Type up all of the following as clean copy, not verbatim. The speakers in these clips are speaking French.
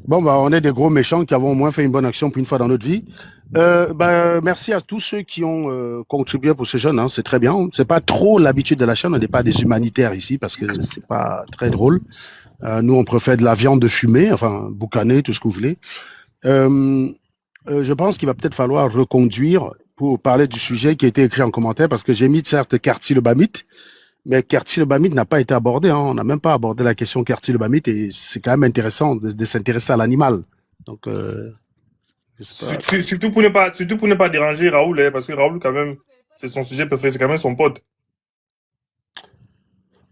Bon, bah, on est des gros méchants qui avons au moins fait une bonne action pour une fois dans notre vie. Merci à tous ceux qui ont contribué pour ce jeune. Hein, c'est très bien. C'est pas trop l'habitude de la chaîne. On n'est pas des humanitaires ici parce que c'est pas très drôle. Nous, on préfère de la viande de fumée, enfin, boucaner, tout ce que vous voulez. Euh, je pense qu'il va peut-être falloir reconduire pour parler du sujet qui a été écrit en commentaire parce que j'ai mis certes Karti le Bamit, mais Karti le Bamit n'a pas été abordé. Hein. On n'a même pas abordé la question Karti le Bamit et c'est quand même intéressant de s'intéresser à l'animal. Donc, je sais pas. Surtout pour ne pas déranger Raoul, hein, parce que Raoul, quand même, c'est son sujet préféré, c'est quand même son pote.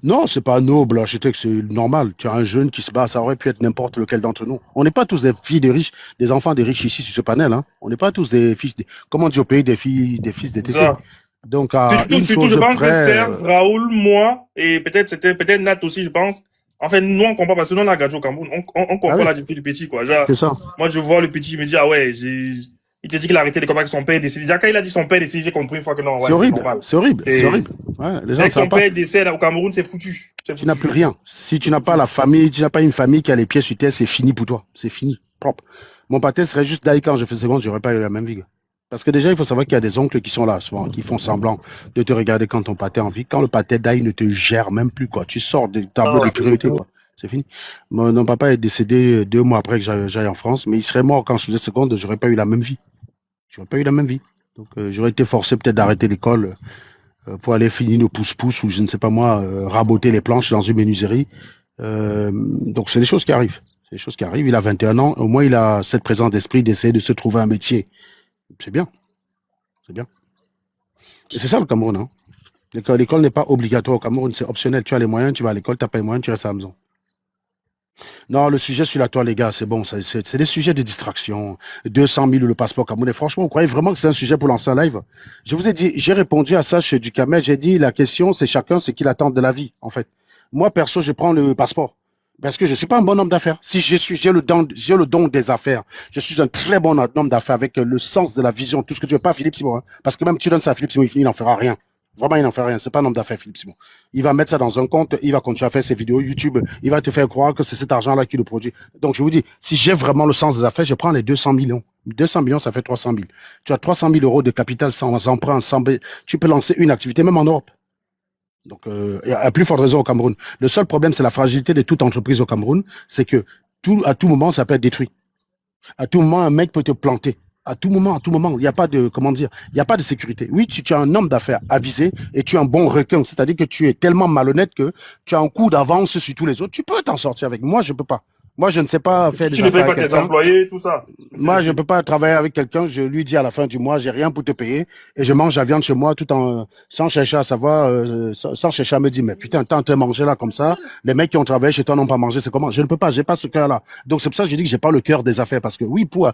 Non, c'est pas noble, architecte, c'est normal. Tu as un jeune qui se bat, ça aurait pu être n'importe lequel d'entre nous. On n'est pas tous des filles de riches, des enfants de riches ici sur ce panel. Hein. On n'est pas tous des fils, comment on dit au pays, des filles, des fils de C'est tétés. ça. Donc, à une Surtout, je chose pense que près, Serge, Raoul, moi, et peut-être Nat aussi, je pense. En fait, nous, on comprend, parce que nous, on a grandi au Cameroun, on ah comprend oui, la difficulté du petit, quoi. Genre, c'est ça. moi, je vois le petit, je me dis, ah ouais, il te dit qu'il a arrêté de combattre avec son père décédé. Déjà, quand il a dit son père décédé, j'ai compris une fois que non, C'est ouais, c'est horrible, normal. c'est horrible, c'est C'est, horrible. Ouais, les gens dès ne que savent ton pas. père décède au Cameroun, c'est foutu. C'est Tu n'as plus foutu. rien. Si tu C'est n'as pas foutu. la famille, tu n'as pas une famille qui a les pieds sur terre, c'est fini pour toi. C'est fini, propre. Mon pâté serait juste d'ailleurs quand je fais seconde, j'aurais pas eu la même vie. Parce que déjà, il faut savoir qu'il y a des oncles qui sont là, souvent, qui font semblant de te regarder quand ton pâté est en vie. Quand le pâté d'ail ne te gère même plus, quoi. Tu sors du Ah tableau ouais, des c'est priorités, fini. quoi. C'est fini. Mon papa est décédé 2 mois après que j'aille en France, mais il serait mort quand je faisais seconde, j'aurais pas eu la même vie. J'aurais pas eu la même vie. Donc, j'aurais été forcé peut-être d'arrêter l'école pour aller finir nos pousse-pousse ou je ne sais pas moi, raboter les planches dans une menuiserie. Donc, c'est des choses qui arrivent. C'est des choses qui arrivent. Il a 21 ans. Au moins, il a cette présence d'esprit d'essayer de se trouver un métier. C'est bien. C'est bien. Et c'est ça le Cameroun. Hein. L'école n'est pas obligatoire au Cameroun. C'est optionnel. Tu as les moyens, tu vas à l'école, tu n'as pas les moyens, tu restes à la maison. Non, le sujet sur la toile, les gars, c'est bon. C'est des sujets de distraction. 200 000 le passeport camerounais. Franchement, vous croyez vraiment que c'est un sujet pour lancer un live? Je vous ai dit, j'ai répondu à ça chez Ducamet. J'ai dit, la question, c'est chacun ce qu'il attend de la vie, en fait. Moi, perso, je prends le passeport. Parce que je ne suis pas un bon homme d'affaires. Si j'ai le don des affaires. Je suis un très bon homme d'affaires avec le sens de la vision, tout ce que tu veux pas, Philippe Simon. Hein. Parce que même tu donnes ça à Philippe Simon, il n'en fera rien. Vraiment, il n'en fait rien. C'est pas un homme d'affaires, Philippe Simon. Il va mettre ça dans un compte, il va continuer à faire ses vidéos YouTube, il va te faire croire que c'est cet argent-là qui le produit. Donc, je vous dis, si j'ai vraiment le sens des affaires, je prends les 200 millions. 200 millions, ça fait 300 000. Tu as 300 000 euros de capital sans emprunt, tu peux lancer une activité, même en Europe. Donc, il y a plus forte raison au Cameroun. Le seul problème, c'est la fragilité de toute entreprise au Cameroun, c'est que à tout moment, ça peut être détruit. À tout moment, un mec peut te planter. À tout moment, il n'y a pas de, comment dire, il n'y a pas de sécurité. Oui, tu es un homme d'affaires avisé et tu es un bon requin, c'est-à-dire que tu es tellement malhonnête que tu as un coup d'avance sur tous les autres. Tu peux t'en sortir avec. Moi, je peux pas. Moi, je ne sais pas faire des Tu ne payes affaires pas avec tes quelqu'un. employés, tout ça. C'est Moi, je ne difficile. peux pas travailler avec quelqu'un. Je lui dis à la fin du mois, j'ai rien pour te payer et je mange la viande chez moi tout en sans chercher à savoir, sans chercher à me dire, mais putain, t'es en train de manger là comme ça. Les mecs qui ont travaillé chez toi n'ont pas mangé. C'est comment? Je ne peux pas. J'ai pas ce cœur-là. Donc c'est pour ça que je dis que j'ai pas le cœur des affaires parce que oui, pour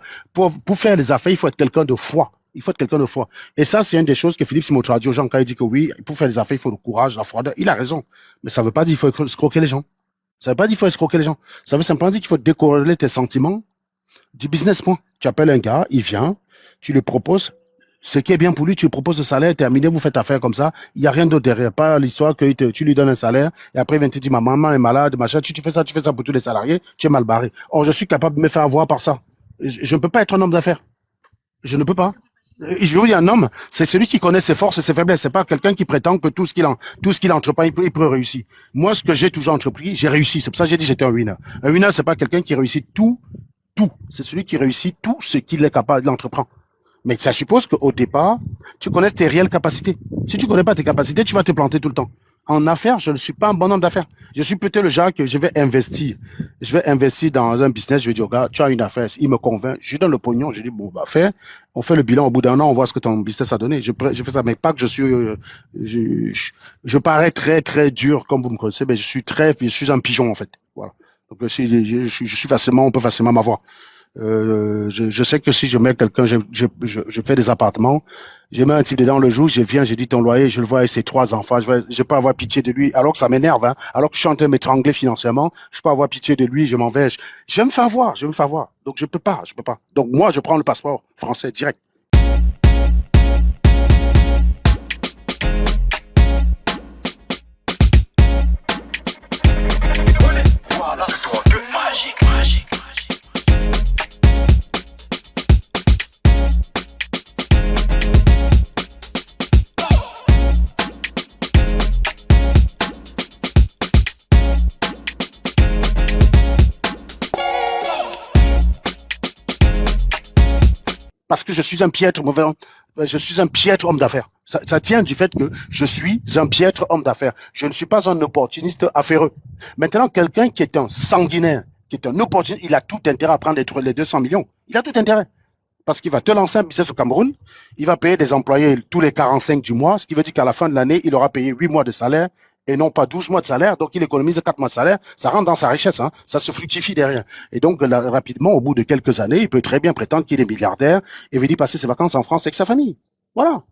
faire les affaires, il faut être quelqu'un de foi. Il faut être quelqu'un de foi. Et ça, c'est une des choses que Philippe Simotra dit aux gens quand il dit que oui, pour faire les affaires, il faut le courage, la froideur. Il a raison. Mais ça ne veut pas dire qu'il faut escroquer les gens. Ça ne veut pas dire qu'il faut escroquer les gens. Ça veut simplement dire qu'il faut décorréler tes sentiments du business point. Tu appelles un gars, il vient, tu lui proposes ce qui est bien pour lui, tu lui proposes le salaire, terminé, vous faites affaire comme ça. Il n'y a rien d'autre derrière. Pas l'histoire que tu lui donnes un salaire et après il vient te dire ma maman est malade, machin. Tu fais ça pour tous les salariés, tu es mal barré. Or, je suis capable de me faire avoir par ça. Je ne peux pas être un homme d'affaires. Je ne peux pas. Je veux dire, un homme, c'est celui qui connaît ses forces et ses faiblesses. C'est pas quelqu'un qui prétend que tout ce qu'il entreprend, il peut réussir. Moi, ce que j'ai toujours entrepris, j'ai réussi. C'est pour ça que j'ai dit que j'étais un winner. Un winner, c'est pas quelqu'un qui réussit tout. C'est celui qui réussit tout ce qu'il est capable d'entreprendre. Mais ça suppose qu'au départ, tu connais tes réelles capacités. Si tu ne connais pas tes capacités, tu vas te planter tout le temps. En affaires, je ne suis pas un bon homme d'affaires. Je suis peut-être le genre que je vais investir. Je vais investir dans un business, je vais dire, regarde, tu as une affaire, il me convainc, je lui donne le pognon, je dis, bon, bah, faire, on fait le bilan, au bout d'un an, on voit ce que ton business a donné. Je fais ça, mais pas que je suis, je parais très, très dur, comme vous me connaissez, mais je suis un pigeon, en fait. Voilà. Donc, je suis facilement, on peut facilement m'avoir. Je sais que si je mets quelqu'un, je fais des appartements, je mets un type dedans le jour, je viens, j'ai dit ton loyer, je le vois avec ses 3 enfants, je peux avoir pitié de lui, alors que ça m'énerve, hein, alors que je suis en train de m'étrangler financièrement, je peux avoir pitié de lui, je m'en vais, je vais me faire voir, je vais me faire voir. Donc je peux pas. Donc moi, je prends le passeport français direct. Voilà, toi, que magique. parce que je suis un piètre mauvais homme. Je suis un piètre homme d'affaires. Ça tient du fait que je suis un piètre homme d'affaires. Je ne suis pas un opportuniste affaireux. Maintenant, quelqu'un qui est un sanguinaire, qui est un opportuniste, il a tout intérêt à prendre les 200 millions. Il a tout intérêt. Parce qu'il va te lancer un business au Cameroun, il va payer des employés tous les 45 du mois, ce qui veut dire qu'à la fin de l'année, il aura payé 8 mois de salaire et non pas 12 mois de salaire, donc il économise 4 mois de salaire, ça rentre dans sa richesse, hein, ça se fructifie derrière. Et donc, là, rapidement, au bout de quelques années, il peut très bien prétendre qu'il est milliardaire et venir passer ses vacances en France avec sa famille. Voilà. Vous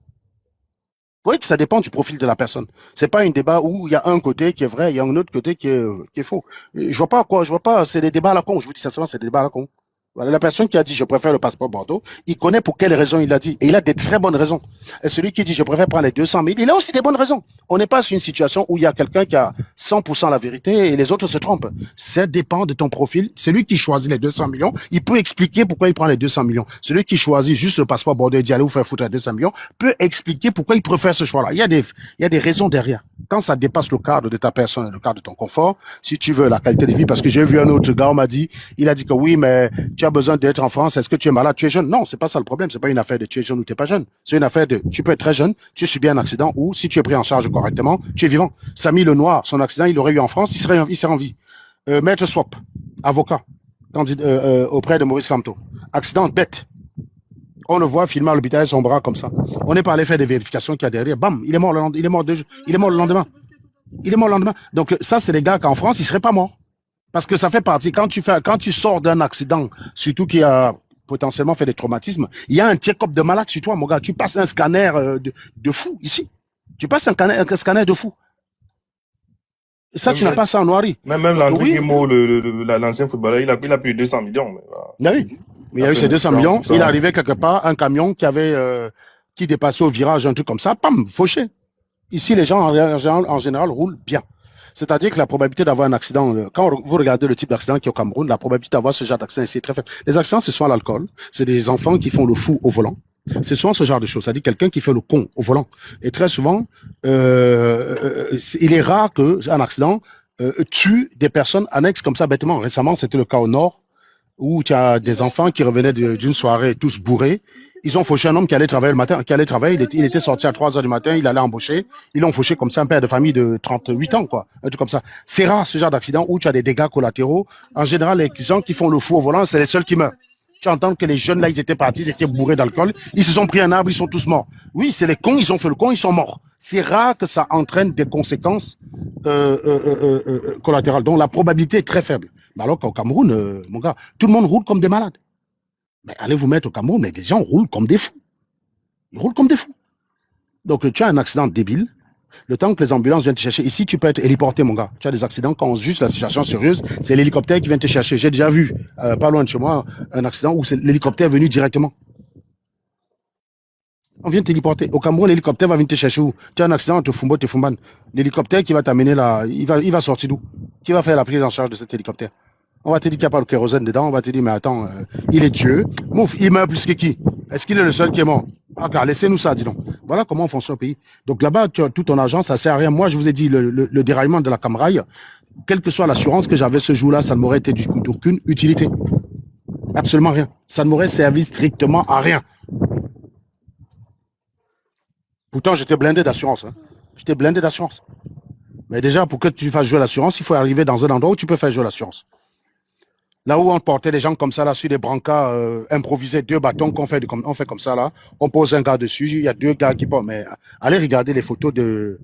voyez que ça dépend du profil de la personne. C'est pas un débat où il y a un côté qui est vrai, il y a un autre côté qui est faux. Je vois pas quoi, je vois pas, c'est des débats à la con, je vous dis sincèrement, c'est des débats à la con. Voilà, la personne qui a dit je préfère le passeport Bordeaux, il connaît pour quelles raisons il l'a dit. Et il a des très bonnes raisons. Et celui qui dit je préfère prendre les 200 000, il a aussi des bonnes raisons. On n'est pas sur une situation où il y a quelqu'un qui a 100% la vérité et les autres se trompent. Ça dépend de ton profil. Celui qui choisit les 200 millions, il peut expliquer pourquoi il prend les 200 millions. Celui qui choisit juste le passeport Bordeaux et dit allez vous faire foutre les 200 millions, peut expliquer pourquoi il préfère ce choix-là. Il y a des raisons derrière. Quand ça dépasse le cadre de ta personne et le cadre de ton confort, si tu veux la qualité de vie, parce que j'ai vu un autre gars, on m'a dit, il a dit que oui, mais tu as besoin d'être en France, est-ce que tu es malade, tu es jeune? Non, c'est pas ça le problème, c'est pas une affaire de tu es jeune ou tu n'es pas jeune. C'est une affaire de tu peux être très jeune, tu subis un accident ou si tu es pris en charge correctement, tu es vivant. Samy Lenoir, son accident, il aurait eu en France, il serait en vie. Maître Swap, avocat, auprès de Maurice Kamto. Accident bête. On le voit filmer à l'hôpital son bras comme ça. On est pas allé faire des vérifications qu'il y a derrière. Bam, il est mort le lendemain. Il est mort le lendemain. Il est mort le lendemain. Donc ça, c'est des gars qu'en France, ils seraient pas morts. Parce que ça fait partie. Quand tu sors d'un accident, surtout qui a potentiellement fait des traumatismes, il y a un check-up de malade sur toi, mon gars. Tu passes un scanner de fou ici. Tu passes un scanner de fou. Et ça, tu n'as pas ça en Noiri. Même Donc Landry oui, Guimau, l'ancien footballeur, il a plus de 200 millions. Mais, voilà. oui. Mais il Il y a a eu fait ces un 200 accident millions. comme ça. Il arrivait quelque part, un camion qui dépassait au virage, un truc comme ça, pam, fauché. Ici, les gens, en général, roulent bien. C'est-à-dire que la probabilité d'avoir un accident, quand vous regardez le type d'accident qui est au Cameroun, la probabilité d'avoir ce genre d'accident ici est très faible. Les accidents, c'est soit l'alcool, c'est des enfants qui font le fou au volant. C'est souvent ce genre de choses. C'est-à-dire quelqu'un qui fait le con au volant. Et très souvent, il est rare qu'un accident tue des personnes annexes comme ça bêtement. Récemment, c'était le cas au Nord, où tu as des enfants qui revenaient d'une soirée tous bourrés. Ils ont fauché un homme qui allait travailler le matin, qui allait travailler, il était sorti à 3 heures du matin, il allait embaucher. Ils l'ont fauché comme ça, un père de famille de 38 ans, quoi. Un truc comme ça. C'est rare ce genre d'accident où tu as des dégâts collatéraux. En général, les gens qui font le fou au volant, c'est les seuls qui meurent. Tu entends que les jeunes là, ils étaient partis, ils étaient bourrés d'alcool, ils se sont pris un arbre, ils sont tous morts. Oui, c'est les cons, ils ont fait le con, ils sont morts. C'est rare que ça entraîne des conséquences collatérales. Donc la probabilité est très faible. Mais alors qu'au Cameroun, mon gars, tout le monde roule comme des malades. Mais allez vous mettre au Cameroun, mais les gens roulent comme des fous. Ils roulent comme des fous. Donc tu as un accident débile. Le temps que les ambulances viennent te chercher, ici tu peux être héliporté, mon gars. Tu as des accidents quand on se juge la situation sérieuse, c'est l'hélicoptère qui vient te chercher. J'ai déjà vu, pas loin de chez moi, un accident où c'est l'hélicoptère est venu directement. On vient t'héliporter. Au Cameroun, l'hélicoptère va venir te chercher où? Tu as un accident, te fumbo, te fumban. L'hélicoptère qui va t'amener là, il va sortir d'où? Qui va faire la prise en charge de cet hélicoptère? On va te dire qu'il n'y a pas de kérosène dedans. On va te dire, mais attends, il est Dieu. Mouf, il meurt plus que qui? Est-ce qu'il est le seul qui est mort? Ah, laissez-nous ça, dis donc. Voilà comment on fonctionne au pays. Donc là-bas, tu as tout ton argent, ça sert à rien. Moi, je vous ai dit, le déraillement de la Camraille, quelle que soit l'assurance que j'avais ce jour-là, ça ne m'aurait été d'aucune utilité. Absolument rien. Ça ne m'aurait servi strictement à rien. Pourtant, j'étais blindé d'assurance. Hein. J'étais blindé d'assurance. Mais déjà, pour que tu fasses jouer l'assurance, il faut arriver dans un endroit où tu peux faire jouer l'assurance. Là où on portait les gens comme ça, là, sur des brancards improvisés, 2 bâtons on fait comme ça, là. On pose un gars dessus, il y a 2 gars qui portent. Mais allez regarder les photos des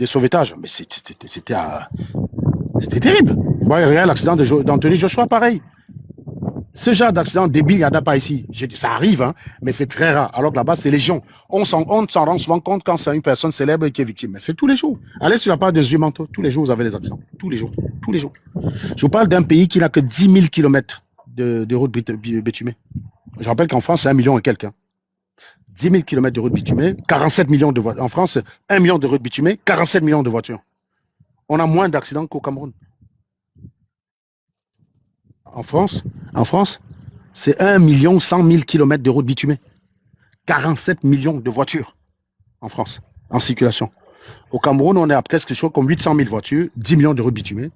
sauvetages. Mais c'était terrible. Ouais, regarde l'accident d'Anthony Joshua, pareil. Ce genre d'accident débile, il n'y en a pas ici. Ça arrive, hein, mais c'est très rare. Alors que là-bas, c'est légion. On s'en rend souvent compte quand c'est une personne célèbre qui est victime. Mais c'est tous les jours. Allez sur la page des humantos. Tous les jours, vous avez des accidents. Tous les jours. Tous les jours. Je vous parle d'un pays qui n'a que 10 000 kilomètres de route bitumée. Je rappelle qu'en France, c'est 1 million et quelques. 10 000 kilomètres de route bitumée, 47 millions de voitures. En France, 1 million de routes bitumées, 47 millions de voitures. On a moins d'accidents qu'au Cameroun. En France, c'est 1 100 000 kilomètres de route bitumée. 47 millions de voitures en France, en circulation. Au Cameroun, on est à presque quelque chose comme 800 000 voitures, 10 millions de routes bitumées.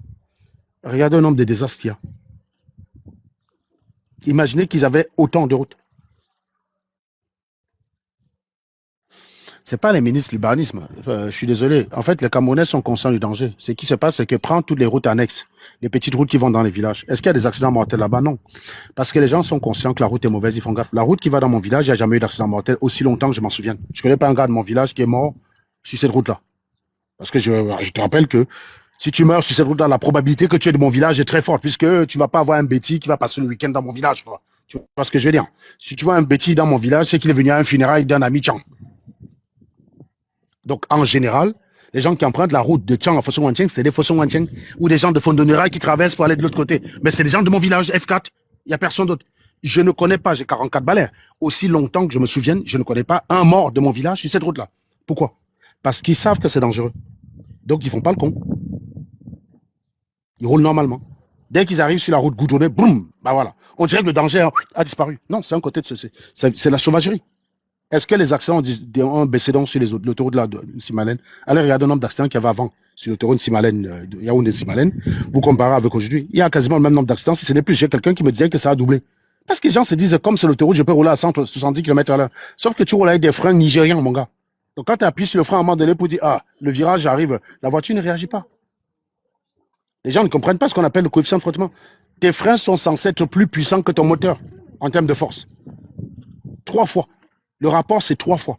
Regardez le nombre de désastres qu'il y a. Imaginez qu'ils avaient autant de routes. C'est pas les ministres, l'urbanisme. Je suis désolé. En fait, les Camerounais sont conscients du danger. Ce qui se passe, c'est que prends toutes les routes annexes, les petites routes qui vont dans les villages. Est-ce qu'il y a des accidents mortels là-bas? Non. Parce que les gens sont conscients que la route est mauvaise, ils font gaffe. La route qui va dans mon village, il n'y a jamais eu d'accident mortel aussi longtemps que je m'en souvienne. Je connais pas un gars de mon village qui est mort sur cette route-là. Parce que je te rappelle que si tu meurs sur cette route-là, la probabilité que tu es de mon village est très forte, puisque tu vas pas avoir un bêtis qui va passer le week-end dans mon village. Tu vois ce que je veux dire? Si tu vois un bêtis dans mon village, c'est qu'il est venu à un funérail d'un ami Tchang. Donc, en général, les gens qui empruntent la route de Tchang à Fossong Wancheng, c'est des Fossong Wancheng ou des gens de Fondonera qui traversent pour aller de l'autre côté. Mais c'est des gens de mon village, F4. Il n'y a personne d'autre. Je ne connais pas, j'ai 44 balais. Aussi longtemps que je me souvienne, je ne connais pas un mort de mon village sur cette route-là. Pourquoi? Parce qu'ils savent que c'est dangereux. Donc, ils ne font pas le con. Ils roulent normalement. Dès qu'ils arrivent sur la route goudronnée, boum, bah voilà. On dirait que le danger a disparu. Non, c'est un côté de c'est la sauvagerie. Est-ce que les accidents ont baissé donc sur l'autoroute de Simalène? Allez regarder le nombre d'accidents qu'il y avait avant sur l'autoroute Simalène, Yaoundé-Simalène. Vous comparez avec aujourd'hui. Il y a quasiment le même nombre d'accidents. Si ce n'est plus, j'ai quelqu'un qui me disait que ça a doublé. Parce que les gens se disent, comme c'est l'autoroute, je peux rouler à 170 km/h. Sauf que tu roules avec des freins nigérians, mon gars. Donc quand tu appuies sur le frein à un moment donné pour dire, ah, le virage arrive, la voiture ne réagit pas. Les gens ne comprennent pas ce qu'on appelle le coefficient de frottement. Tes freins sont censés être plus puissants que ton moteur en termes de force. 3 fois. Le rapport, c'est 3 fois.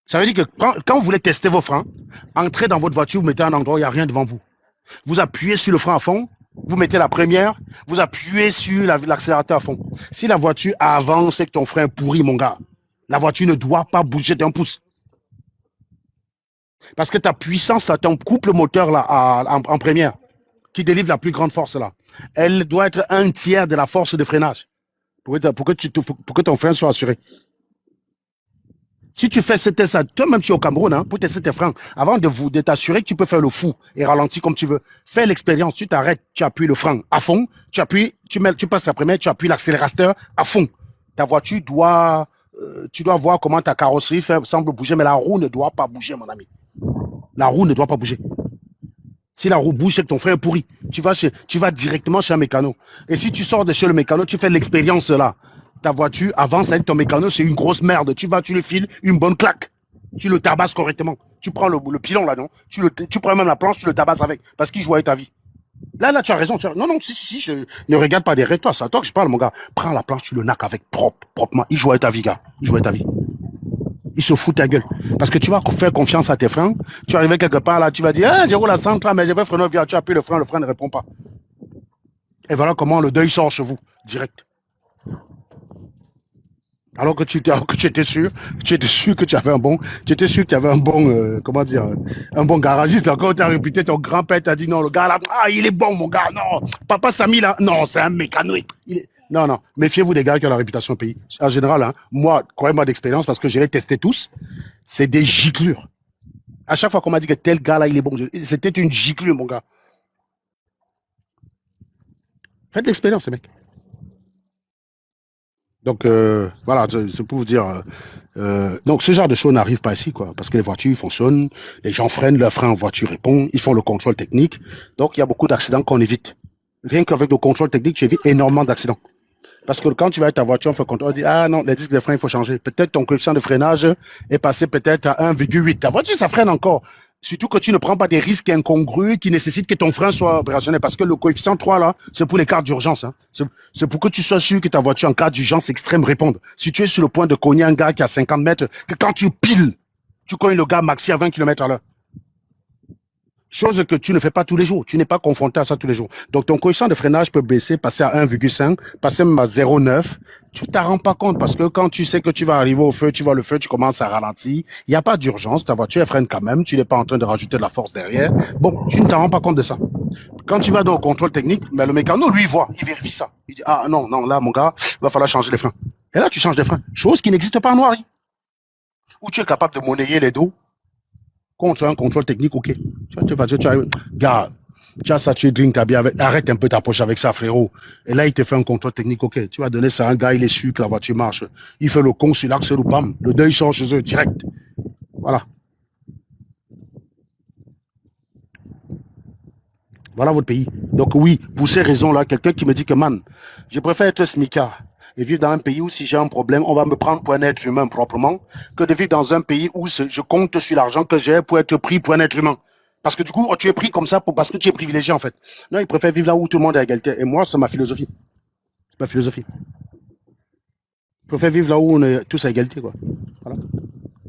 Ça veut dire que quand vous voulez tester vos freins, entrez dans votre voiture, vous mettez un endroit où il n'y a rien devant vous. Vous appuyez sur le frein à fond, vous mettez la première, vous appuyez sur l'accélérateur à fond. Si la voiture avance et que ton frein est pourri, mon gars, la voiture ne doit pas bouger d'un pouce. Parce que ta puissance, là, ton couple moteur là, en première, qui délivre la plus grande force, là, elle doit être 1/3 de la force de freinage pour que ton frein soit assuré. Si tu fais ce test, toi-même tu es au Cameroun, hein, pour tester tes freins, avant de t'assurer que tu peux faire le fou et ralentir comme tu veux, fais l'expérience, tu t'arrêtes, tu appuies le frein à fond, tu passes la première, tu appuies l'accélérateur à fond. Ta voiture tu dois voir comment ta carrosserie semble bouger, mais la roue ne doit pas bouger, mon ami. La roue ne doit pas bouger. Si la roue bouge, c'est que ton frein est pourri. Tu vas directement chez un mécano. Et si tu sors de chez le mécano, tu fais l'expérience là. Ta voiture avance avec ton mécano, c'est une grosse merde. Tu le files une bonne claque. Tu le tabasses correctement. Tu prends le pilon là, non? Tu prends même la planche, tu le tabasses avec. Parce qu'il joue avec ta vie. Là, tu as raison. Non, si, je ne regarde pas derrière toi. C'est à toi que je parle, mon gars. Prends la planche, tu le naques avec proprement. Il joue avec ta vie, gars. Il joue avec ta vie. Il se fout ta gueule. Parce que tu vas faire confiance à tes freins. Tu arrives quelque part là, tu vas dire, je roule à 100, mais je vais freiner au virage. Tu appuies le frein ne répond pas. Et voilà comment le deuil sort chez vous, direct. Alors que tu étais sûr que tu avais un bon, un bon garagiste. Là, quand tu as réputé, ton grand-père t'a dit non, le gars là, il est bon, mon gars, non, papa Samy là, non, c'est un mécano. Non, méfiez-vous des gars qui ont la réputation au pays. En général, hein, moi, croyez-moi d'expérience, parce que je les testé tous, c'est des giclures. À chaque fois qu'on m'a dit que tel gars là, il est bon, c'était une giclure, mon gars. Faites l'expérience, ces mecs. Donc, voilà, c'est pour vous dire. Donc, ce genre de choses n'arrive pas ici, quoi, parce que les voitures fonctionnent, les gens freinent, leur frein en voiture répond, ils font le contrôle technique. Donc, il y a beaucoup d'accidents qu'on évite. Rien qu'avec le contrôle technique, tu évites énormément d'accidents. Parce que quand tu vas avec ta voiture, on fait le contrôle, on dit, ah non, les disques de frein, il faut changer. Peut-être ton coefficient de freinage est passé peut-être à 1,8. Ta voiture, ça freine encore. Surtout que tu ne prends pas des risques incongrus qui nécessitent que ton frein soit opérationnel. Parce que le coefficient 3, là, c'est pour les cas d'urgence. Hein. C'est pour que tu sois sûr que ta voiture, en cas d'urgence extrême, réponde. Si tu es sur le point de cogner un gars qui a 50 mètres, que quand tu piles, tu cognes le gars maxi à 20 km/h. Chose que tu ne fais pas tous les jours. Tu n'es pas confronté à ça tous les jours. Donc, ton coefficient de freinage peut baisser, passer à 1,5, passer même à 0,9. Tu t'en rends pas compte parce que quand tu sais que tu vas arriver au feu, tu vois le feu, tu commences à ralentir. Il n'y a pas d'urgence. Ta voiture, elle freine quand même. Tu n'es pas en train de rajouter de la force derrière. Bon, tu ne t'en rends pas compte de ça. Quand tu vas dans le contrôle technique, mais le mécano, lui, il voit. Il vérifie ça. Il dit, ah non, là, mon gars, il va falloir changer les freins. Et là, tu changes les freins. Chose qui n'existe pas en noir. Où tu es capable de monnayer les dos contre un contrôle technique, ok. Gars, tu as saturé drink, arrête un peu ta poche avec ça, frérot. Et là, il te fait un contrôle technique, ok. Tu vas donner ça à un gars, il est sûr que la voiture marche. Il fait le con sur l'axe ou bam. Le deuil sort chez eux, direct. Voilà. Voilà votre pays. Donc oui, pour ces raisons-là, quelqu'un qui me dit que, man, je préfère être smicard et vivre dans un pays où si j'ai un problème, on va me prendre pour un être humain proprement, que de vivre dans un pays où je compte sur l'argent que j'ai pour être pris pour un être humain. Parce que du coup, tu es pris comme ça parce que tu es privilégié en fait. Non, ils préfèrent vivre là où tout le monde est à égalité. Et moi, c'est ma philosophie. C'est ma philosophie. Ils préfèrent vivre là où on est tous à égalité, quoi. Voilà.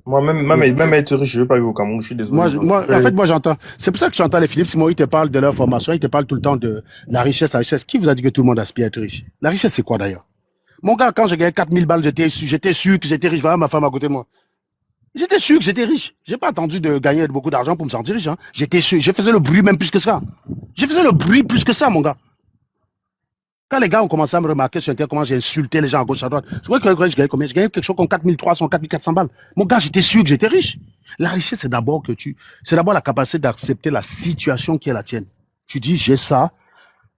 Moi, même être riche, je veux pas vivre au Cameroun, je suis désolé. En fait, moi, j'entends. C'est pour ça que j'entends les Philippe Simon, ils te parlent de leur formation, ils te parlent tout le temps de la richesse, la richesse. Qui vous a dit que tout le monde aspire à être riche? La richesse, c'est quoi d'ailleurs? Mon gars, quand j'ai gagné 4000 balles, j'étais sûr que j'étais riche. Voilà ma femme à côté de moi. J'étais sûr que j'étais riche. J'ai pas attendu de gagner beaucoup d'argent pour me sentir riche. Hein. J'étais sûr. Je faisais le bruit même plus que ça. Je faisais le bruit plus que ça, mon gars. Quand les gars ont commencé à me remarquer sur Internet comment j'ai insulté les gens à gauche à droite, je crois que je gagnais combien? Je gagnais quelque chose comme 4300, 4400 balles. Mon gars, j'étais sûr que j'étais riche. La richesse, c'est d'abord la capacité d'accepter la situation qui est la tienne. Tu dis, j'ai ça,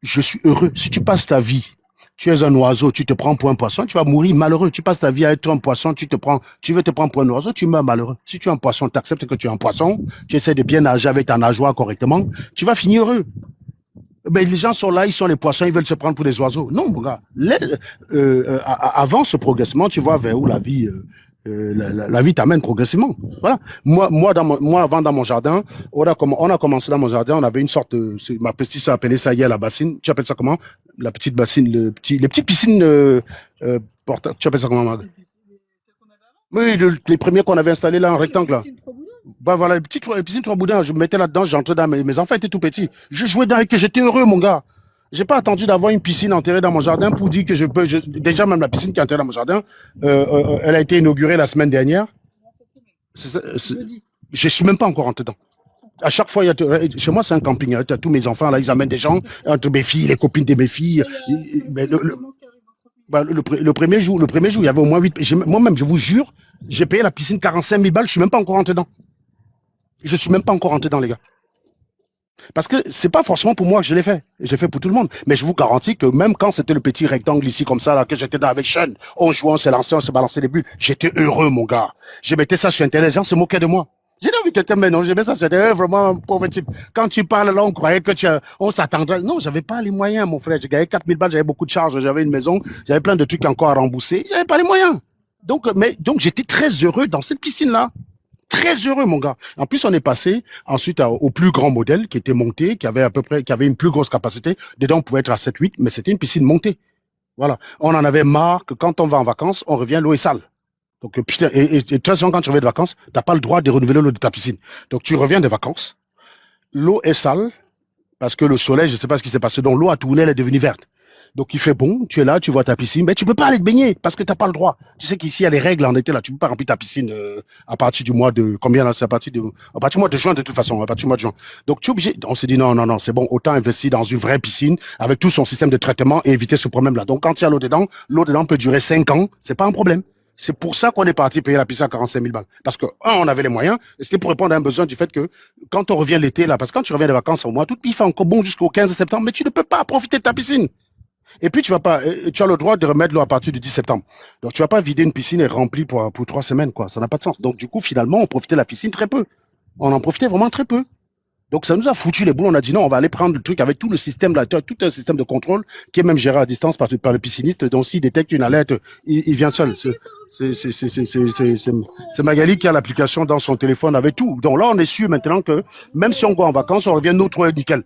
je suis heureux. Si tu passes ta vie, tu es un oiseau, tu te prends pour un poisson, tu vas mourir malheureux. Tu passes ta vie à être un poisson, tu veux te prendre pour un oiseau, tu meurs malheureux. Si tu es un poisson, tu acceptes que tu es un poisson, tu essaies de bien nager avec ta nageoire correctement, tu vas finir heureux. Ben, les gens sont là, ils sont les poissons, ils veulent se prendre pour des oiseaux. Non, mon gars. Avance progressivement, tu vois vers où la vie, la vie t'amène progressivement. Voilà. Moi, avant dans mon jardin, on a commencé dans mon jardin, on avait une sorte de, ma petite sœur appelait ça hier la bassine. Tu appelles ça comment? La petite bassine, les petites piscines portables. Tu appelles ça comment, Mag? Oui, les premiers qu'on avait installés là en rectangle là. Bah voilà, les piscines trois boudins, je me mettais là-dedans, j'entrais dans mes enfants étaient tout petits. Je jouais dans et que j'étais heureux, mon gars. J'ai pas attendu d'avoir une piscine enterrée dans mon jardin pour dire que déjà même la piscine qui est enterrée dans mon jardin, elle a été inaugurée la semaine dernière. Je suis même pas encore rentré dedans. À chaque fois, chez moi, c'est un camping. Hein, tous mes enfants, là, ils amènent des gens, entre mes filles, les copines de mes filles. Mais le premier jour, il y avait au moins 8. Moi-même, je vous jure, j'ai payé la piscine 45 000 balles, je suis même pas encore rentré dedans. Je suis même pas encore rentré dans les gars. Parce que c'est pas forcément pour moi que je l'ai fait. J'ai fait pour tout le monde. Mais je vous garantis que même quand c'était le petit rectangle ici comme ça, là, que j'étais dans avec Sean, on jouait, on s'est lancé, on se balançait des bulles, j'étais heureux, mon gars. Je mettais ça sur Internet, les gens se moquaient de moi. J'ai déjà vu quelqu'un, mais non, je mets ça sur Internet, vraiment un pauvre type. Quand tu parles là, on croyait que on s'attendrait. Non, j'avais pas les moyens, mon frère. J'ai gagné 4000 balles, j'avais beaucoup de charges, j'avais une maison, j'avais plein de trucs encore à rembourser. J'avais pas les moyens. Donc j'étais très heureux dans cette piscine-là. Très heureux, mon gars. En plus, on est passé ensuite au plus grand modèle qui était monté, qui avait une plus grosse capacité. Dedans, on pouvait être à 7-8, mais c'était une piscine montée. Voilà. On en avait marre que quand on va en vacances, on revient, l'eau est sale. Donc, putain, et très souvent, quand tu reviens de vacances, tu n'as pas le droit de renouveler l'eau de ta piscine. Donc, tu reviens des vacances, l'eau est sale, parce que le soleil, je ne sais pas ce qui s'est passé, donc l'eau a tourné, elle est devenue verte. Donc il fait bon, tu es là, tu vois ta piscine, mais tu peux pas aller te baigner parce que tu n'as pas le droit. Tu sais qu'ici il y a les règles en été là, tu peux pas remplir ta piscine à partir du mois de combien là, c'est à partir du mois de juin de toute façon, à partir du mois de juin. Donc tu es obligé. On s'est dit non, c'est bon, autant investir dans une vraie piscine avec tout son système de traitement et éviter ce problème là. Donc quand il y a l'eau dedans peut durer 5 ans, c'est pas un problème. C'est pour ça qu'on est parti payer la piscine à 45 000 balles. Parce que, on avait les moyens, et c'était pour répondre à un besoin du fait que, quand on revient l'été, là, parce que quand tu reviens des vacances au mois d'août, il fait encore bon jusqu'au 15 septembre, mais tu ne peux pas profiter de ta piscine. Et puis, tu as le droit de remettre l'eau à partir du 10 septembre. Donc, tu vas pas vider une piscine et remplir pour 3 semaines, quoi. Ça n'a pas de sens. Donc, du coup, finalement, on profitait de la piscine très peu. On en profitait vraiment très peu. Donc, ça nous a foutu les boules. On a dit non, on va aller prendre le truc avec tout le système, là, tout un système de contrôle qui est même géré à distance par le pisciniste. Donc, s'il détecte une alerte, il vient seul. C'est Magali qui a l'application dans son téléphone avec tout. Donc là, on est sûr maintenant que même si on va en vacances, on revient notre nickel.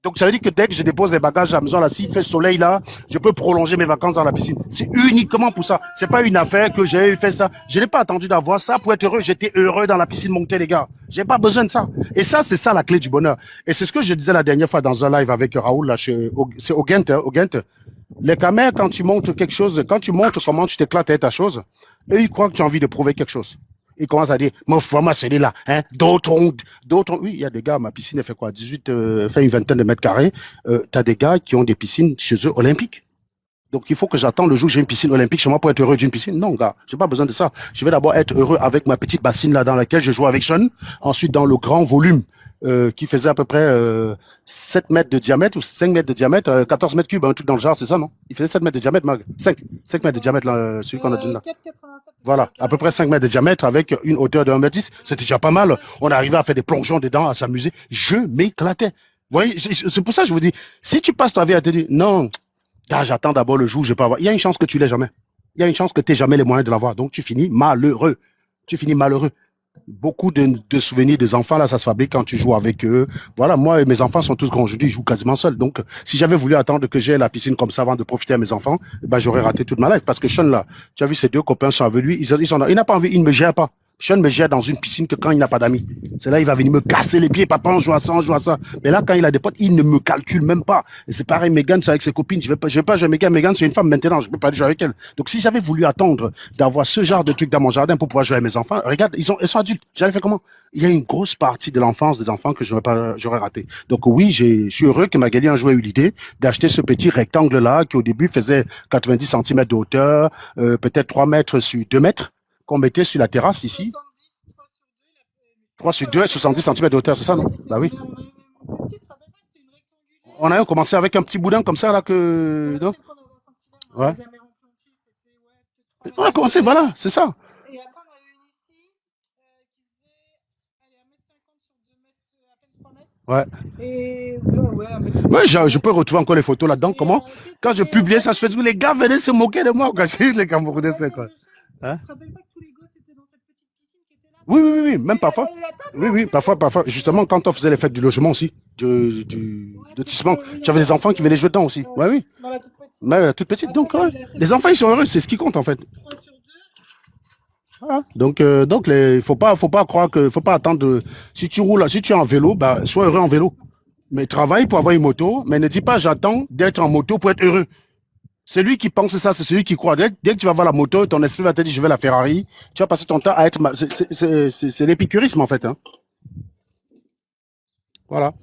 Donc, ça veut dire que dès que je dépose les bagages à la maison, là, s'il fait soleil, là, je peux prolonger mes vacances dans la piscine. C'est uniquement pour ça. C'est pas une affaire que j'ai fait ça. Je n'ai pas attendu d'avoir ça pour être heureux. J'étais heureux dans la piscine montée, les gars. J'ai pas besoin de ça. Et ça, c'est ça la clé du bonheur. Et c'est ce que je disais la dernière fois dans un live avec Raoul, là, c'est au Ghent, Les caméras, quand tu montres quelque chose, quand tu montres comment tu t'éclates avec ta chose, eux, ils croient que tu as envie de prouver quelque chose. Ils commencent à dire, moi, vraiment, celui-là, hein, d'autres, oui, il y a des gars, ma piscine, elle fait quoi, 18, fait une vingtaine de mètres carrés, t'as des gars qui ont des piscines chez eux olympiques. Donc, il faut que j'attende le jour où j'ai une piscine olympique chez moi pour être heureux d'une piscine. Non, gars, j'ai pas besoin de ça. Je vais d'abord être heureux avec ma petite bassine là dans laquelle je joue avec Sean. Ensuite, dans le grand volume, qui faisait à peu près 7 mètres de diamètre ou 5 mètres de diamètre, 14 mètres cubes, un truc dans le genre, c'est ça, non? Il faisait 7 mètres de diamètre, Mag. 5 mètres de diamètre, là, celui qu'on a donné là. Voilà, à peu près 5 mètres de diamètre avec une hauteur de 1,10 m. C'était déjà pas mal. On arrivait à faire des plongeons dedans, à s'amuser. Je m'éclatais. Vous voyez, c'est pour ça que je vous dis, si tu passes ta vie à te dire, non, Ah, j'attends d'abord le jour où je peux avoir. Il y a une chance que tu l'aies jamais. Il y a une chance que tu n'aies jamais les moyens de l'avoir. Donc, tu finis malheureux. Tu finis malheureux. Beaucoup de souvenirs des enfants, là, ça se fabrique quand tu joues avec eux. Voilà, moi, mes enfants sont tous grands aujourd'hui, ils jouent quasiment seuls. Donc, si j'avais voulu attendre que j'ai la piscine comme ça avant de profiter à mes enfants, ben, j'aurais raté toute ma life. Parce que Sean, là, tu as vu, ses deux copains sont avec lui, il n'a pas envie, il ne me gère pas. Sean me gère dans une piscine que quand il n'a pas d'amis. C'est là il va venir me casser les pieds. Papa, on joue à ça, on joue à ça. Mais là, quand il a des potes, il ne me calcule même pas. Et c'est pareil, Megan, c'est avec ses copines. Je vais pas jouer Megan. Megan, c'est une femme maintenant. Je ne peux pas jouer avec elle. Donc, si j'avais voulu attendre d'avoir ce genre de truc dans mon jardin pour pouvoir jouer avec mes enfants, regarde, ils sont adultes. J'allais faire comment? Il y a une grosse partie de l'enfance des enfants que j'aurais raté. Donc, oui, je suis heureux que Magali un jour ait eu l'idée d'acheter ce petit rectangle-là qui, au début, faisait 90 centimètres de hauteur, peut-être 3 mètres sur 2 mètres, qu'on mettait sur la terrasse ici. 3 sur 2, 70 centimètres de hauteur, c'est ça, non? Bah oui. On a commencé avec un petit boudin comme ça, là, que. Non. Ouais. On a commencé, voilà, c'est ça. Ouais. Ouais, je peux retrouver encore les photos là-dedans. Comment? Quand je publiais ça sur Facebook, les gars venaient se moquer de moi. Quand j'ai eu les Camerounais, c'est quoi? Hein? Oui, oui, oui, oui, même parfois. Oui, oui, parfois, parfois. Justement, quand on faisait les fêtes du logement aussi, du lotissement, tu avais des enfants qui venaient jouer dedans aussi. Ouais, oui. Mais toute petite. Donc, ouais, les enfants, ils sont heureux, c'est ce qui compte en fait. Voilà. Donc faut pas croire que, faut pas attendre. Si tu roules, si tu es en vélo, bah, sois heureux en vélo. Mais travaille pour avoir une moto, mais ne dis pas j'attends d'être en moto pour être heureux. Celui qui pense ça, c'est celui qui croit. Dès que tu vas voir la moto, ton esprit va te dire je vais la Ferrari. Tu vas passer ton temps à être. C'est l'épicurisme en fait. Hein. Voilà.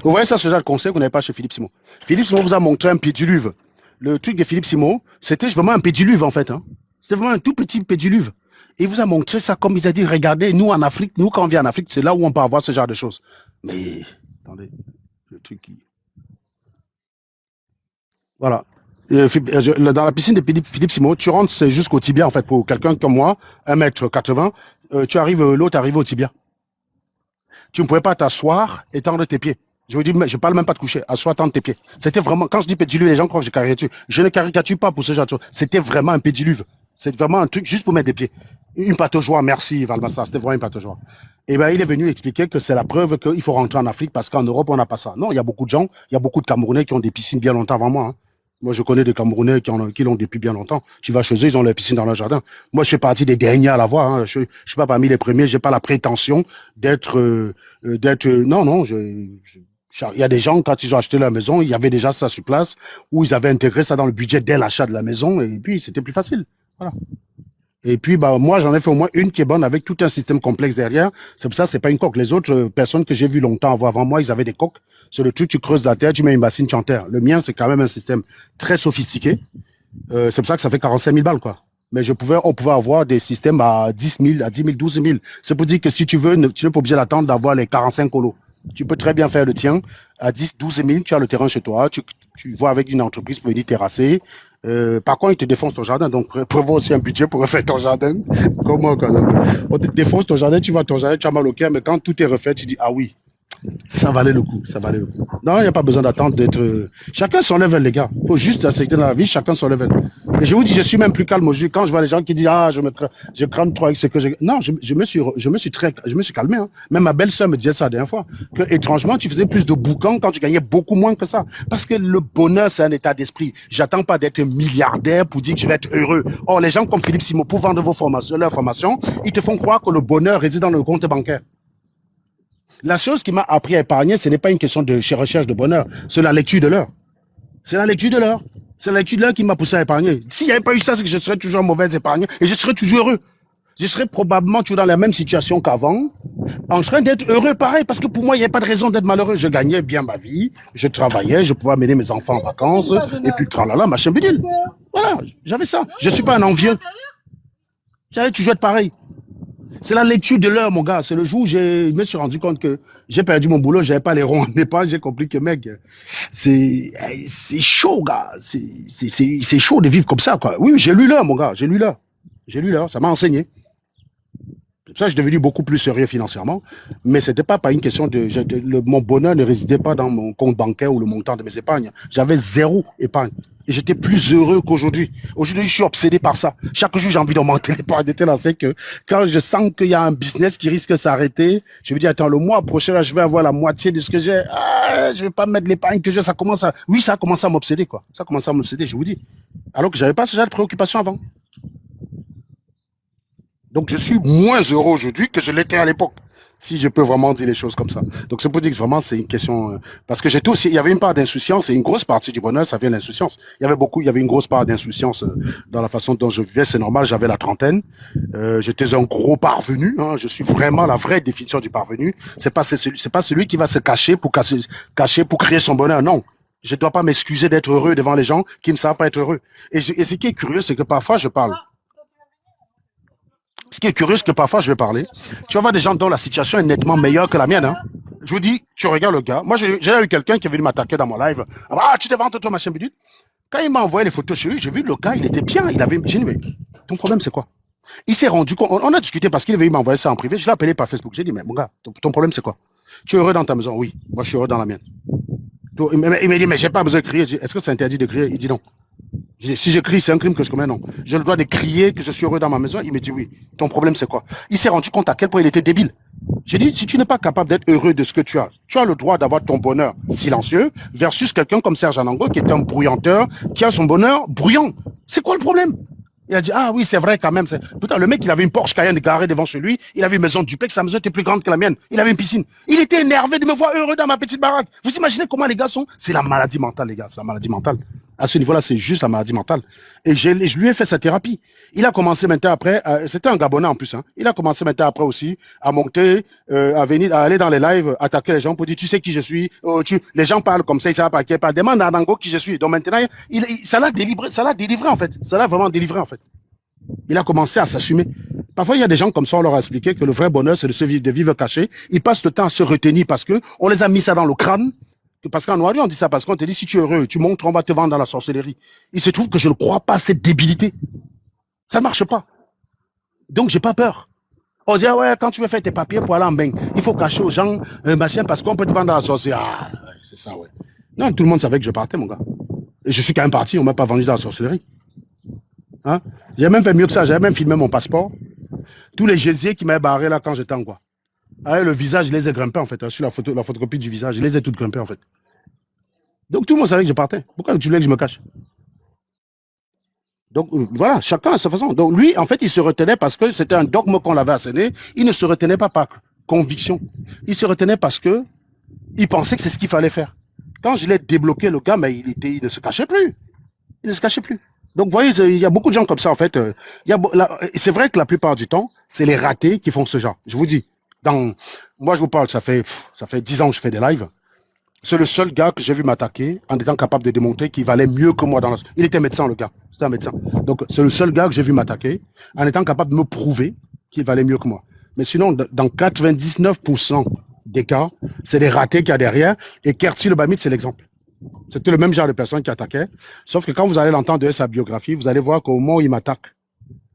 Vous voyez ça, ce genre de conseil que vous n'avez pas chez Philippe Simon. Philippe Simon vous a montré un pédiluve. Le truc de Philippe Simon, c'était vraiment un pédiluve en fait. Hein. C'était vraiment un tout petit pédiluve. Il vous a montré ça comme il a dit, regardez, nous en Afrique, nous quand on vient en Afrique, c'est là où on peut avoir ce genre de choses. Mais, attendez, le truc qui... Voilà. Dans la piscine de Philippe Simon, tu rentres, c'est jusqu'au tibia en fait. Pour quelqu'un comme moi, 1,80 m, tu arrives, l'autre arrive au tibia. Tu ne pouvais pas t'asseoir et tendre tes pieds. Je vous dis, je parle même pas de coucher, asseoir, tendre tes pieds. C'était vraiment, quand je dis pédiluve, les gens croient que je caricature. Je ne caricature pas pour ce genre de choses. C'était vraiment un pédiluve. C'est vraiment un truc juste pour mettre des pieds. Une pataugeoire, merci Valmassa, c'était vraiment une pataugeoire. Et ben, il est venu expliquer que c'est la preuve qu'il faut rentrer en Afrique parce qu'en Europe, on n'a pas ça. Non, il y a beaucoup de gens, il y a beaucoup de Camerounais qui ont des piscines bien longtemps avant moi. Hein. Moi, je connais des Camerounais qui l'ont depuis bien longtemps. Tu vas chez eux, ils ont leur piscine dans leur jardin. Moi, je fais partie des derniers à l'avoir. Hein. Je ne suis pas parmi les premiers. J'ai pas la prétention d'être, non, non. Il y a des gens, quand ils ont acheté leur maison, il y avait déjà ça sur place, où ils avaient intégré ça dans le budget dès l'achat de la maison, et puis c'était plus facile. Voilà. Et puis, bah, moi, j'en ai fait au moins une qui est bonne avec tout un système complexe derrière. C'est pour ça, c'est pas une coque. Les autres personnes que j'ai vues longtemps avant moi, ils avaient des coques. C'est le truc, tu creuses la terre, tu mets une bassine, tu enterres. Le mien, c'est quand même un système très sophistiqué. C'est pour ça que ça fait 45 000 balles, quoi. Mais on pouvait avoir des systèmes à 10 000, à 10 000, 12 000. C'est pour dire que si tu veux, tu n'es pas obligé d'attendre d'avoir les 45 colos. Tu peux très bien faire le tien à 10, 12 000. Tu as le terrain chez toi. Tu vois avec une entreprise pour venir terrasser. Par contre, ils te défoncent ton jardin. Donc, prévois aussi un budget pour refaire ton jardin. Comment, quand même? On te défonce ton jardin, tu vois ton jardin, tu as mal au cœur. Mais quand tout est refait, tu dis, ah oui, ça valait le coup, ça valait le coup. Non, il n'y a pas besoin d'attendre d'être. Chacun son level, les gars. Il faut juste accepter dans la vie, chacun son level. Et je vous dis, je suis même plus calme aujourd'hui. Quand je vois les gens qui disent, ah, je crame trop avec ce que je. Non, je me suis calmé. Hein. Même ma belle-sœur me disait ça la dernière fois. Que, étrangement, tu faisais plus de boucan quand tu gagnais beaucoup moins que ça. Parce que le bonheur, c'est un état d'esprit. J'attends pas d'être milliardaire pour dire que je vais être heureux. Or, les gens comme Philippe Simon, pour vendre vos formations, leurs formations, ils te font croire que le bonheur réside dans le compte bancaire. La chose qui m'a appris à épargner, ce n'est pas une question de recherche de bonheur, c'est la lecture de l'heure. C'est la lecture de l'heure. C'est la lecture de l'heure qui m'a poussé à épargner. S'il n'y avait pas eu ça, c'est que je serais toujours un mauvais épargnant et je serais toujours heureux. Je serais probablement toujours dans la même situation qu'avant, en train d'être heureux pareil, parce que pour moi, il n'y avait pas de raison d'être malheureux. Je gagnais bien ma vie, je travaillais, je pouvais amener mes enfants en vacances, et puis tralala, machin bidule. Voilà, j'avais ça. Je ne suis pas un envieux. J'allais toujours être pareil. C'est la lecture de l'heure, mon gars. C'est le jour où je me suis rendu compte que j'ai perdu mon boulot, j'avais pas les ronds en épargne, j'ai compris que, mec, c'est chaud, gars. C'est chaud de vivre comme ça, quoi. Oui, j'ai lu l'heure, mon gars. J'ai lu l'heure. J'ai lu l'heure. Ça m'a enseigné. C'est pour ça que je suis devenu beaucoup plus sérieux financièrement. Mais c'était pas une question mon bonheur ne résidait pas dans mon compte bancaire ou le montant de mes épargnes. J'avais zéro épargne. Et j'étais plus heureux qu'aujourd'hui. Aujourd'hui, je suis obsédé par ça. Chaque jour, j'ai envie d'augmenter les parts de telle enseigne que quand je sens qu'il y a un business qui risque de s'arrêter, je me dis, attends, le mois prochain, là, je vais avoir la moitié de ce que j'ai. Ah, je vais pas mettre l'épargne que j'ai. Ça commence à, oui, ça a commencé à m'obséder, quoi. Ça a commencé à m'obséder, je vous dis. Alors que j'avais pas ce genre de préoccupation avant. Donc, je suis moins heureux aujourd'hui que je l'étais à l'époque. Si je peux vraiment dire les choses comme ça. Donc, c'est pour dire que vraiment, c'est une question, parce que j'étais aussi, il y avait une part d'insouciance et une grosse partie du bonheur, ça vient de l'insouciance. Il y avait une grosse part d'insouciance dans la façon dont je vivais. C'est normal, j'avais la trentaine. J'étais un gros parvenu, hein. Je suis vraiment la vraie définition du parvenu. C'est pas celui qui va se cacher pour créer son bonheur. Non. Je ne dois pas m'excuser d'être heureux devant les gens qui ne savent pas être heureux. Et ce qui est curieux, c'est que parfois je parle. Ce qui est curieux, c'est que parfois je vais parler. Tu vas voir des gens dont la situation est nettement meilleure que la mienne, hein. Je vous dis, tu regardes le gars. Moi, j'ai eu quelqu'un qui est venu m'attaquer dans mon live. Ah, tu te vantes, toi, machin bidule. Quand il m'a envoyé les photos chez lui, j'ai vu le gars, il était bien. J'ai dit, mais ton problème, c'est quoi? Il s'est rendu compte. On a discuté parce qu'il veut m'envoyer ça en privé. Je l'ai appelé par Facebook. J'ai dit, mais mon gars, ton problème, c'est quoi? Tu es heureux dans ta maison? Oui. Moi, je suis heureux dans la mienne. Il m'a dit, mais j'ai pas besoin de crier. Est-ce que c'est interdit de crier? Il dit non. Si je crie, c'est un crime que je commets, non. J'ai le droit de crier que je suis heureux dans ma maison. Il me dit oui. Ton problème, c'est quoi? Il s'est rendu compte à quel point il était débile. J'ai dit, si tu n'es pas capable d'être heureux de ce que tu as le droit d'avoir ton bonheur silencieux versus quelqu'un comme Serge Anango qui est un bruyanteur, qui a son bonheur bruyant. C'est quoi le problème? Il a dit, ah oui, c'est vrai quand même. Putain, le mec, il avait une Porsche Cayenne garée devant chez lui. Il avait une maison duplex. Sa maison était plus grande que la mienne. Il avait une piscine. Il était énervé de me voir heureux dans ma petite baraque. Vous imaginez comment les gars sont? C'est la maladie mentale, les gars. C'est la maladie mentale. À ce niveau-là, c'est juste la maladie mentale. Et je lui ai fait sa thérapie. Il a commencé maintenant après, c'était un Gabonais en plus, hein. Il a commencé maintenant après aussi à monter, à venir, à aller dans les lives, attaquer les gens pour dire, tu sais qui je suis, les gens parlent comme ça, ils savent pas qui parle. Demande à Nango qui je suis. Donc maintenant, ça l'a délivré en fait. Ça l'a vraiment délivré en fait. Il a commencé à s'assumer. Parfois, il y a des gens comme ça, on leur a expliqué que le vrai bonheur, c'est de vivre caché. Ils passent le temps à se retenir parce que on les a mis ça dans le crâne. Parce qu'en Noiri, on dit ça parce qu'on te dit, si tu es heureux, tu montres, on va te vendre dans la sorcellerie. Il se trouve que je ne crois pas à cette débilité. Ça ne marche pas. Donc, j'ai pas peur. On dit, ah ouais, quand tu veux faire tes papiers pour aller en bain, il faut cacher aux gens un machin parce qu'on peut te vendre dans la sorcellerie. Ah, ouais, c'est ça, ouais. Non, tout le monde savait que je partais, mon gars. Et je suis quand même parti, on m'a pas vendu dans la sorcellerie. Hein? J'ai même fait mieux que ça, j'avais même filmé mon passeport. Tous les gésiers qui m'avaient barré là quand j'étais en quoi. Ah, le visage, je les ai grimpés en fait. Sur la photocopie du visage, je les ai toutes grimpées en fait. Donc tout le monde savait que je partais. Pourquoi tu voulais que je me cache? Donc voilà, chacun à sa façon. Donc lui, en fait, il se retenait parce que c'était un dogme qu'on l'avait asséné. Il ne se retenait pas par conviction. Il se retenait parce que il pensait que c'est ce qu'il fallait faire. Quand je l'ai débloqué, le gars, mais il ne se cachait plus. Il ne se cachait plus. Donc, vous voyez, il y a beaucoup de gens comme ça, en fait. C'est vrai que la plupart du temps, c'est les ratés qui font ce genre. Je vous dis, moi, je vous parle, ça fait 10 ans que je fais des lives. C'est le seul gars que j'ai vu m'attaquer en étant capable de démontrer qu'il valait mieux que moi dans la... Il était médecin, le gars. C'était un médecin. Donc, c'est le seul gars que j'ai vu m'attaquer en étant capable de me prouver qu'il valait mieux que moi. Mais sinon, dans 99% des cas, c'est des ratés qu'il y a derrière. Et Kerti le Bamit, c'est l'exemple. C'était le même genre de personne qui attaquait. Sauf que quand vous allez l'entendre de sa biographie, vous allez voir qu'au moment où il m'attaque,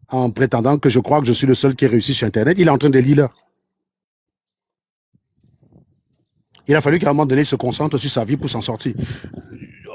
en prétendant que je crois que je suis le seul qui a réussi sur Internet, il est en train de lire. Il a fallu qu'à un moment donné, il se concentre sur sa vie pour s'en sortir.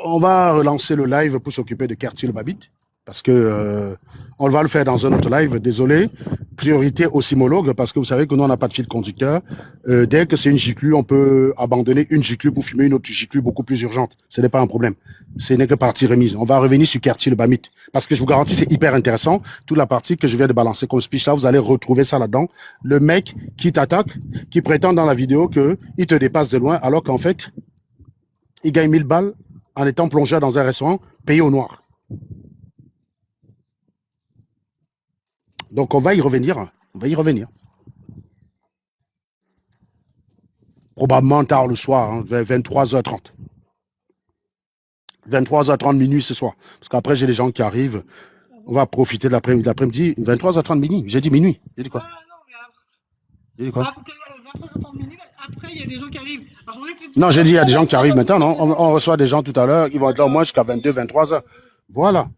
On va relancer le live pour s'occuper de Kerti le Babit. Parce que on va le faire dans un autre live, désolé. Priorité aux simologues, parce que vous savez que nous, on n'a pas de fil conducteur. Dès que c'est une giclue, on peut abandonner une giclue pour filmer une autre giclue beaucoup plus urgente. Ce n'est pas un problème. Ce n'est que partie remise. On va revenir sur Kerti le Bamit. Parce que je vous garantis, c'est hyper intéressant. Toute la partie que je viens de balancer comme speech là, vous allez retrouver ça là-dedans. Le mec qui t'attaque, qui prétend dans la vidéo qu'il te dépasse de loin, alors qu'en fait, il gagne 1000 balles en étant plongeur dans un restaurant payé au noir. Donc on va y revenir. On va y revenir. Probablement tard le soir, hein, vers 23h30. 23h30 minuit ce soir. Parce qu'après j'ai des gens qui arrivent. On va profiter de l'après-midi. 23h30 minuit. J'ai dit minuit. J'ai dit quoi? J'ai dit quoi? Après, il y a des gens qui arrivent. Non, j'ai dit il y a des gens qui arrivent maintenant. Non, on reçoit des gens tout à l'heure. Ils vont être là au moins jusqu'à 22, 23h. Voilà.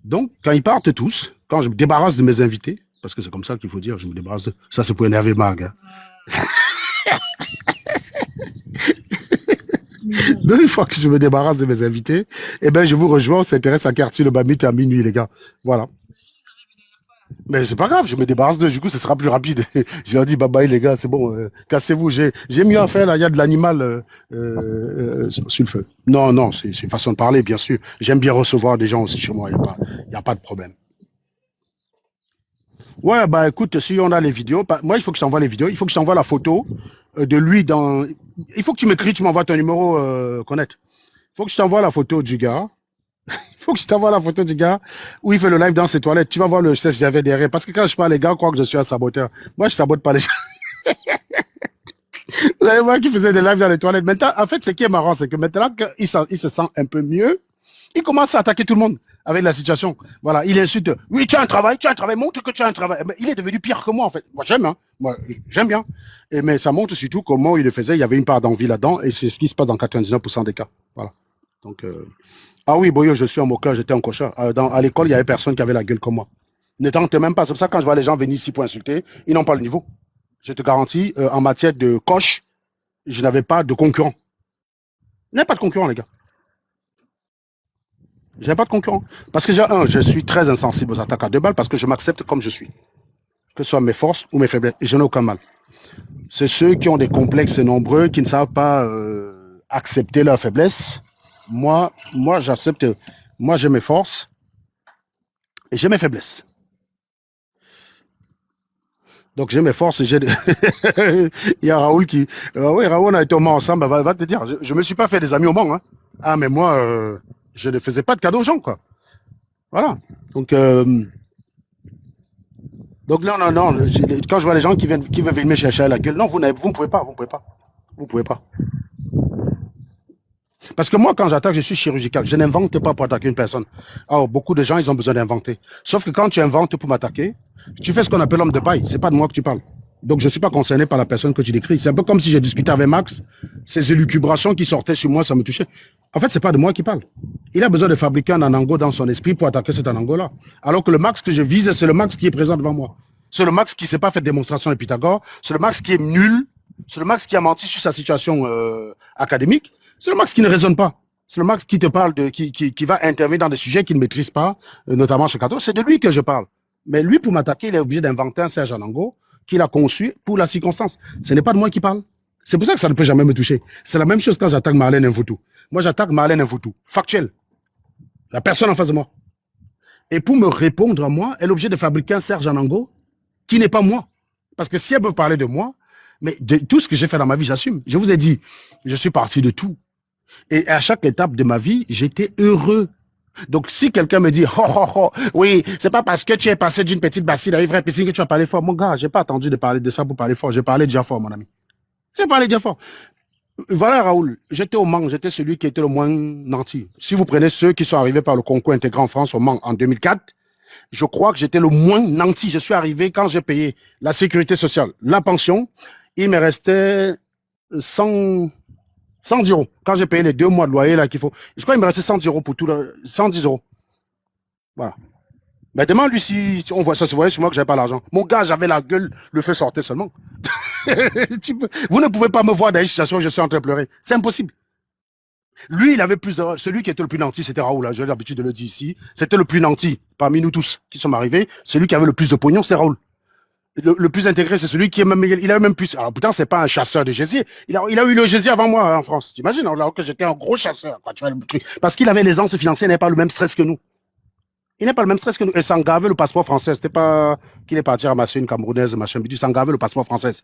Donc, quand ils partent tous, quand je me débarrasse de mes invités, parce que c'est comme ça qu'il faut dire, je me débarrasse de... Ça, c'est pour énerver Marc. Hein. Donc, une fois que je me débarrasse de mes invités, eh ben, je vous rejoins. On s'intéresse à Quartier le Bamut à minuit, les gars. Voilà. Mais c'est pas grave, je me débarrasse d'eux, du coup, ce sera plus rapide. Je leur dis, bye bye, les gars, c'est bon, cassez-vous. J'ai mieux à faire, là. Il y a de l'animal sur le feu. Non, non, c'est une façon de parler, bien sûr. J'aime bien recevoir des gens aussi chez moi, y a pas de problème. Ouais, bah écoute, si on a les vidéos, moi, il faut que je t'envoie les vidéos, il faut que je t'envoie la photo de lui dans. Il faut que tu m'écris, tu m'envoies ton numéro, Connect. Il faut que je t'envoie la photo du gars. Il faut que je t'envoie la photo du gars où il fait le live dans ses toilettes. Tu vas voir le cesse que j'avais derrière. Parce que quand je parle, les gars croient que je suis un saboteur. Moi, je sabote pas les gens. Vous allez voir qu'il faisait des lives dans les toilettes. Maintenant, en fait, ce qui est marrant, c'est que maintenant qu'il se sent un peu mieux, il commence à attaquer tout le monde avec la situation. Voilà, il insulte. Oui, tu as un travail, montre que tu as un travail. Mais il est devenu pire que moi, en fait. Moi, j'aime, hein. Moi, j'aime bien. Mais ça montre surtout comment il le faisait. Il y avait une part d'envie là-dedans. Et c'est ce qui se passe dans 99% des cas. Voilà. Donc, ah oui, Boyo, je suis un moqueur, j'étais un cochon. À l'école, il y avait personne qui avait la gueule comme moi. Ne tente même pas. C'est pour ça que quand je vois les gens venir ici pour insulter, ils n'ont pas le niveau. Je te garantis, en matière de coche, je n'avais pas de concurrent. Je n'avais pas de concurrent, les gars. Je n'avais pas de concurrent. Parce que je suis très insensible aux attaques à deux balles parce que je m'accepte comme je suis. Que ce soit mes forces ou mes faiblesses. Je n'ai aucun mal. C'est ceux qui ont des complexes nombreux, qui ne savent pas accepter leurs faiblesses. Moi, j'accepte. Moi, j'ai mes forces et j'ai mes faiblesses. Donc, j'ai mes forces et j'ai. Il y a Raoul qui. Oui, Raoul, on a été au Mans ensemble. Va te dire. Je ne me suis pas fait des amis au Mans. Hein. Ah, mais moi, je ne faisais pas de cadeaux aux gens, quoi. Voilà. Donc, non. Quand je vois les gens qui veulent venir me chercher à la gueule, non, vous ne pouvez pas. Vous ne pouvez pas. Parce que moi, quand j'attaque, je suis chirurgical. Je n'invente pas pour attaquer une personne. Alors, beaucoup de gens, ils ont besoin d'inventer. Sauf que quand tu inventes pour m'attaquer, tu fais ce qu'on appelle l'homme de paille. C'est pas de moi que tu parles. Donc, je ne suis pas concerné par la personne que tu décris. C'est un peu comme si j'ai discuté avec Max. Ces élucubrations qui sortaient sur moi, ça me touchait. En fait, c'est pas de moi qui parle. Il a besoin de fabriquer un anango dans son esprit pour attaquer cet anango-là. Alors que le Max que je vise, c'est le Max qui est présent devant moi. C'est le Max qui ne s'est pas fait de démonstration de Pythagore. C'est le Max qui est nul. C'est le Max qui a menti sur sa situation académique. C'est le Max qui ne raisonne pas. C'est le Max qui te parle qui va intervenir dans des sujets qu'il ne maîtrise pas, notamment ce cadeau. C'est de lui que je parle. Mais lui, pour m'attaquer, il est obligé d'inventer un Serge Anango qu'il a conçu pour la circonstance. Ce n'est pas de moi qui parle. C'est pour ça que ça ne peut jamais me toucher. C'est la même chose quand j'attaque Marlène Nfoutou. Moi, j'attaque Marlène Nfoutou. Factuel. La personne en face de moi. Et pour me répondre à moi, elle est obligée de fabriquer un Serge Anango qui n'est pas moi. Parce que si elle veut parler de moi, mais de tout ce que j'ai fait dans ma vie, j'assume. Je vous ai dit, je suis parti de tout. Et à chaque étape de ma vie, j'étais heureux. Donc, si quelqu'un me dit, oui, c'est pas parce que tu es passé d'une petite bassine à une vraie piscine que tu as parlé fort. Mon gars, j'ai pas attendu de parler de ça pour parler fort. J'ai parlé déjà fort, mon ami. J'ai parlé déjà fort. Voilà, Raoul, j'étais au Mans, j'étais celui qui était le moins nanti. Si vous prenez ceux qui sont arrivés par le concours intégré en France au Mans en 2004, je crois que j'étais le moins nanti. Je suis arrivé quand j'ai payé la sécurité sociale, la pension. Il me restait 110 euros. Quand j'ai payé les 2 mois de loyer, là, qu'il faut. Je crois qu'il me restait 110 euros pour tout. 110 euros. Voilà. Mais demande lui si on voit ça, se voyait sur moi que j'avais pas l'argent. Mon gars, j'avais la gueule, le feu sortait seulement. Vous ne pouvez pas me voir dans une situation où je suis en train de pleurer. C'est impossible. Lui, il avait plus de. Celui qui était le plus nanti, c'était Raoul. Hein, j'ai l'habitude de le dire ici. C'était le plus nanti parmi nous tous qui sommes arrivés. Celui qui avait le plus de pognon, c'est Raoul. Le plus intégré, c'est celui qui est même. Il a même plus. Alors pourtant, c'est pas un chasseur de gésier. Il a eu le gésier avant moi hein, en France. T'imagines alors que j'étais un gros chasseur. Quoi, tu vois, le truc. Parce qu'il avait l'aisance financière, il n'avait pas le même stress que nous. Il n'a pas le même stress que nous. Et Sangave, le passeport français, c'était pas qu'il est parti ramasser une Camerounaise, machin bidule. Sangave, le passeport français.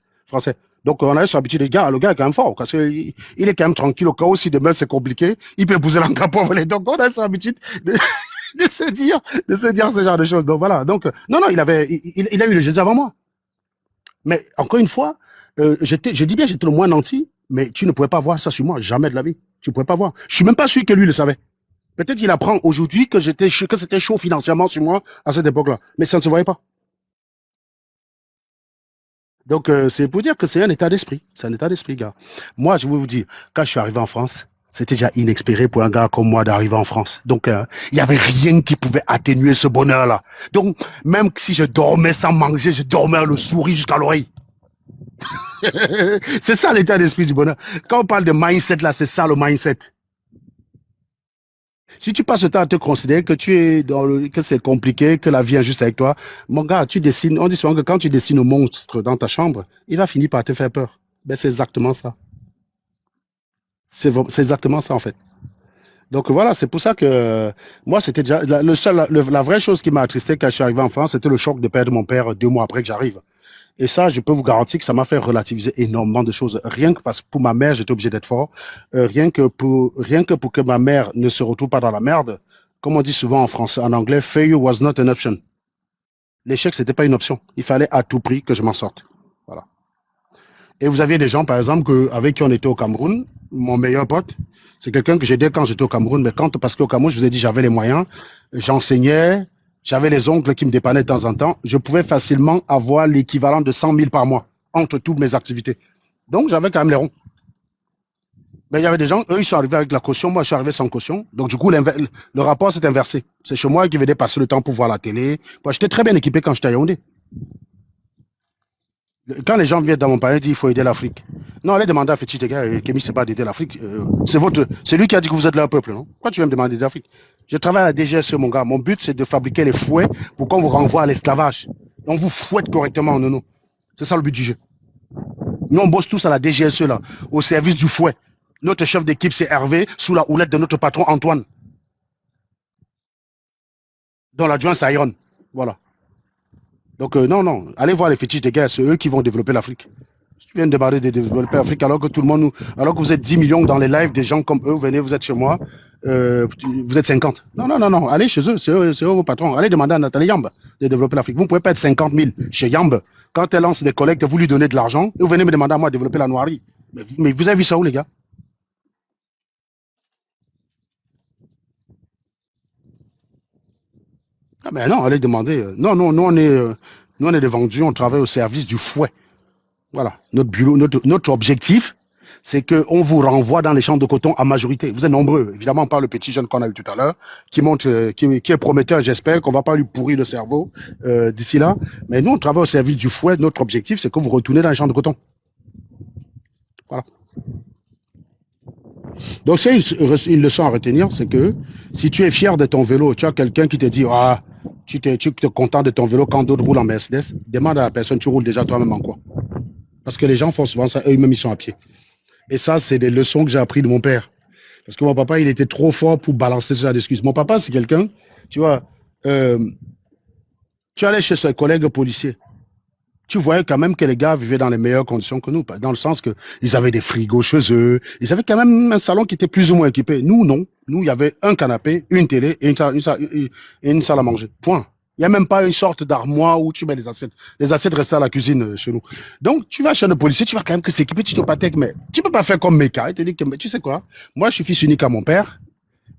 Donc, on a sur l'habitude des gars. Le gars est quand même fort. Parce qu'il est quand même tranquille au cas où si demain c'est compliqué. Il peut épouser l'enca pauvre. Donc, on a sur l'habitude de se dire ce genre de choses. Donc, voilà. Donc, non, il a eu le génie avant moi. Mais, encore une fois, je dis bien, j'étais le moins nanti, mais tu ne pouvais pas voir ça sur moi. Jamais de la vie. Tu ne pouvais pas voir. Je suis même pas sûr que lui le savait. Peut-être qu'il apprend aujourd'hui que c'était chaud financièrement sur moi à cette époque-là. Mais ça ne se voyait pas. Donc, c'est pour dire que c'est un état d'esprit. C'est un état d'esprit, gars. Moi, je vais vous dire, quand je suis arrivé en France, c'était déjà inespéré pour un gars comme moi d'arriver en France. Donc, il n'y avait rien qui pouvait atténuer ce bonheur-là. Donc, même si je dormais sans manger, je dormais le souris jusqu'à l'oreille. C'est ça l'état d'esprit du bonheur. Quand on parle de mindset, là, c'est ça le mindset. Si tu passes le temps à te considérer que que c'est compliqué, que la vie est injuste avec toi, mon gars, tu dessines, on dit souvent que quand tu dessines un monstre dans ta chambre, il va finir par te faire peur. Ben, c'est exactement ça. C'est exactement ça, en fait. Donc voilà, c'est pour ça que moi, c'était déjà la vraie chose qui m'a attristé quand je suis arrivé en France, c'était le choc de perdre mon père 2 mois après que j'arrive. Et ça, je peux vous garantir que ça m'a fait relativiser énormément de choses. Rien que parce que pour ma mère, j'étais obligé d'être fort. Rien que pour que ma mère ne se retrouve pas dans la merde. Comme on dit souvent en français, en anglais, failure was not an option. L'échec, c'était pas une option. Il fallait à tout prix que je m'en sorte. Voilà. Et vous aviez des gens, par exemple, avec qui on était au Cameroun. Mon meilleur pote, c'est quelqu'un que j'aidais quand j'étais au Cameroun. Mais parce qu'au Cameroun, je vous ai dit, j'avais les moyens. J'enseignais. J'avais les oncles qui me dépannaient de temps en temps. Je pouvais facilement avoir l'équivalent de 100 000 par mois entre toutes mes activités. Donc, j'avais quand même les ronds. Mais il y avait des gens, eux, ils sont arrivés avec la caution. Moi, je suis arrivé sans caution. Donc, du coup, le rapport s'est inversé. C'est chez moi qui venait passer le temps pour voir la télé. Moi, j'étais très bien équipé quand j'étais à Yaoundé. Quand les gens viennent dans mon pays, ils disent qu'il faut aider l'Afrique. Non, allez demander à Fétiche des gars, Kémy, c'est pas d'aider l'Afrique. C'est lui qui a dit que vous êtes leur peuple, non? Pourquoi tu viens me demander d'aider l'Afrique? Je travaille à la DGSE, mon gars. Mon but, c'est de fabriquer les fouets pour qu'on vous renvoie à l'esclavage. On vous fouette correctement, non, non. C'est ça le but du jeu. Nous, on bosse tous à la DGSE, là, au service du fouet. Notre chef d'équipe, c'est Hervé, sous la houlette de notre patron Antoine, dont l'adjoint, c'est Iron. Voilà. Donc, non, non. Allez voir les fétiches des gars, c'est eux qui vont développer l'Afrique. Tu viens de demander de développer l'Afrique alors que tout le monde alors que vous êtes 10 millions dans les lives, des gens comme eux, vous venez, vous êtes chez moi, vous êtes 50. Non, non, non, non, allez chez eux, c'est eux vos patrons. Allez demander à Nathalie Yamb de développer l'Afrique. Vous ne pouvez pas être 50 000 chez Yamb. Quand elle lance des collectes, vous lui donnez de l'argent et vous venez me demander à moi de développer la noirie. Mais vous avez vu ça où, les gars? Ah ben non, allez demander. Non, non, nous, on est des vendus, on travaille au service du fouet. Voilà. Notre objectif, c'est qu'on vous renvoie dans les champs de coton à majorité. Vous êtes nombreux, évidemment, pas le petit jeune qu'on a eu tout à l'heure, qui montre, qui est prometteur, j'espère qu'on va pas lui pourrir le cerveau d'ici là. Mais nous, on travaille au service du fouet. Notre objectif, c'est que vous retournez dans les champs de coton. Voilà. Donc, c'est une leçon à retenir, c'est que si tu es fier de ton vélo, tu as quelqu'un qui te dit, ah, tu te contentes de ton vélo quand d'autres roulent en Mercedes, demande à la personne, tu roules déjà toi-même en quoi? Parce que les gens font souvent ça, eux-mêmes, ils sont à pied. Et ça, c'est des leçons que j'ai appris de mon père. Parce que mon papa, il était trop fort pour balancer ce genre d'excuses. Mon papa, c'est quelqu'un, tu vois, euh, tu allais chez ses collègues policiers. Tu voyais quand même que les gars vivaient dans les meilleures conditions que nous, dans le sens que ils avaient des frigos chez eux, ils avaient quand même un salon qui était plus ou moins équipé. Nous, non. Nous, il y avait un canapé, une télé et une salle à manger. Point. Il n'y a même pas une sorte d'armoire où tu mets les assiettes. Les assiettes restaient à la cuisine chez nous. Donc, tu vas chez le policier, tu vas quand même que s'équiper, tu te patek, mais tu peux pas faire comme Meka. Il te dit que, mais tu sais quoi? Moi, je suis fils unique à mon père.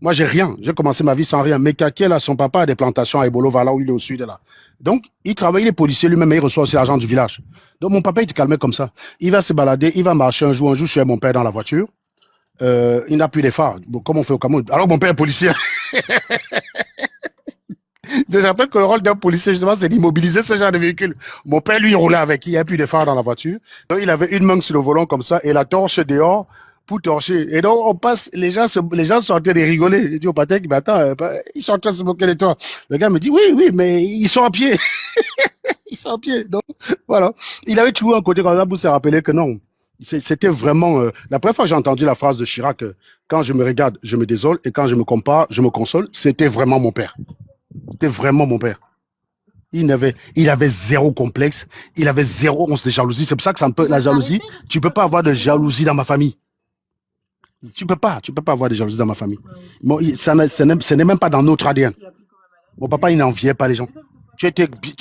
Moi, j'ai rien. J'ai commencé ma vie sans rien. Meka, qui est là, son papa a des plantations à Ebolo, là où il est au sud, là. Donc, il travaille, il est policier lui-même, mais il reçoit aussi l'argent du village. Donc, mon papa, il te calmait comme ça. Il va se balader, il va marcher un jour, je suis avec mon père dans la voiture. Il n'a plus les phares. Bon, comme on fait au Cameroun. Alors, mon père est policier. Je rappelle que le rôle d'un policier, justement, c'est d'immobiliser ce genre de véhicule. Mon père, lui, il roulait avec. Il n'y a plus de phares dans la voiture. Donc, il avait une main sur le volant comme ça et la torche dehors pour torcher. Et donc, on passe, les gens sont en train de rigoler. Je dis au Patek, mais attends, ils sont en train de se moquer de toi. Le gars me dit, oui, oui, mais ils sont à pied. Ils sont à pied. Donc, voilà. Il avait toujours un côté comme ça pour se rappeler que non. C'était vraiment, la première fois que j'ai entendu la phrase de Chirac, quand je me regarde, je me désole, et quand je me compare, je me console, c'était vraiment mon père. C'était vraiment mon père. Il avait zéro complexe, il avait zéro once de jalousie. C'est pour ça que la jalousie, tu peux pas avoir de jalousie dans ma famille. Tu peux pas avoir de jalousie dans ma famille. Bon, ce n'est même pas dans notre ADN. Mon papa, il n'enviait pas les gens. Tu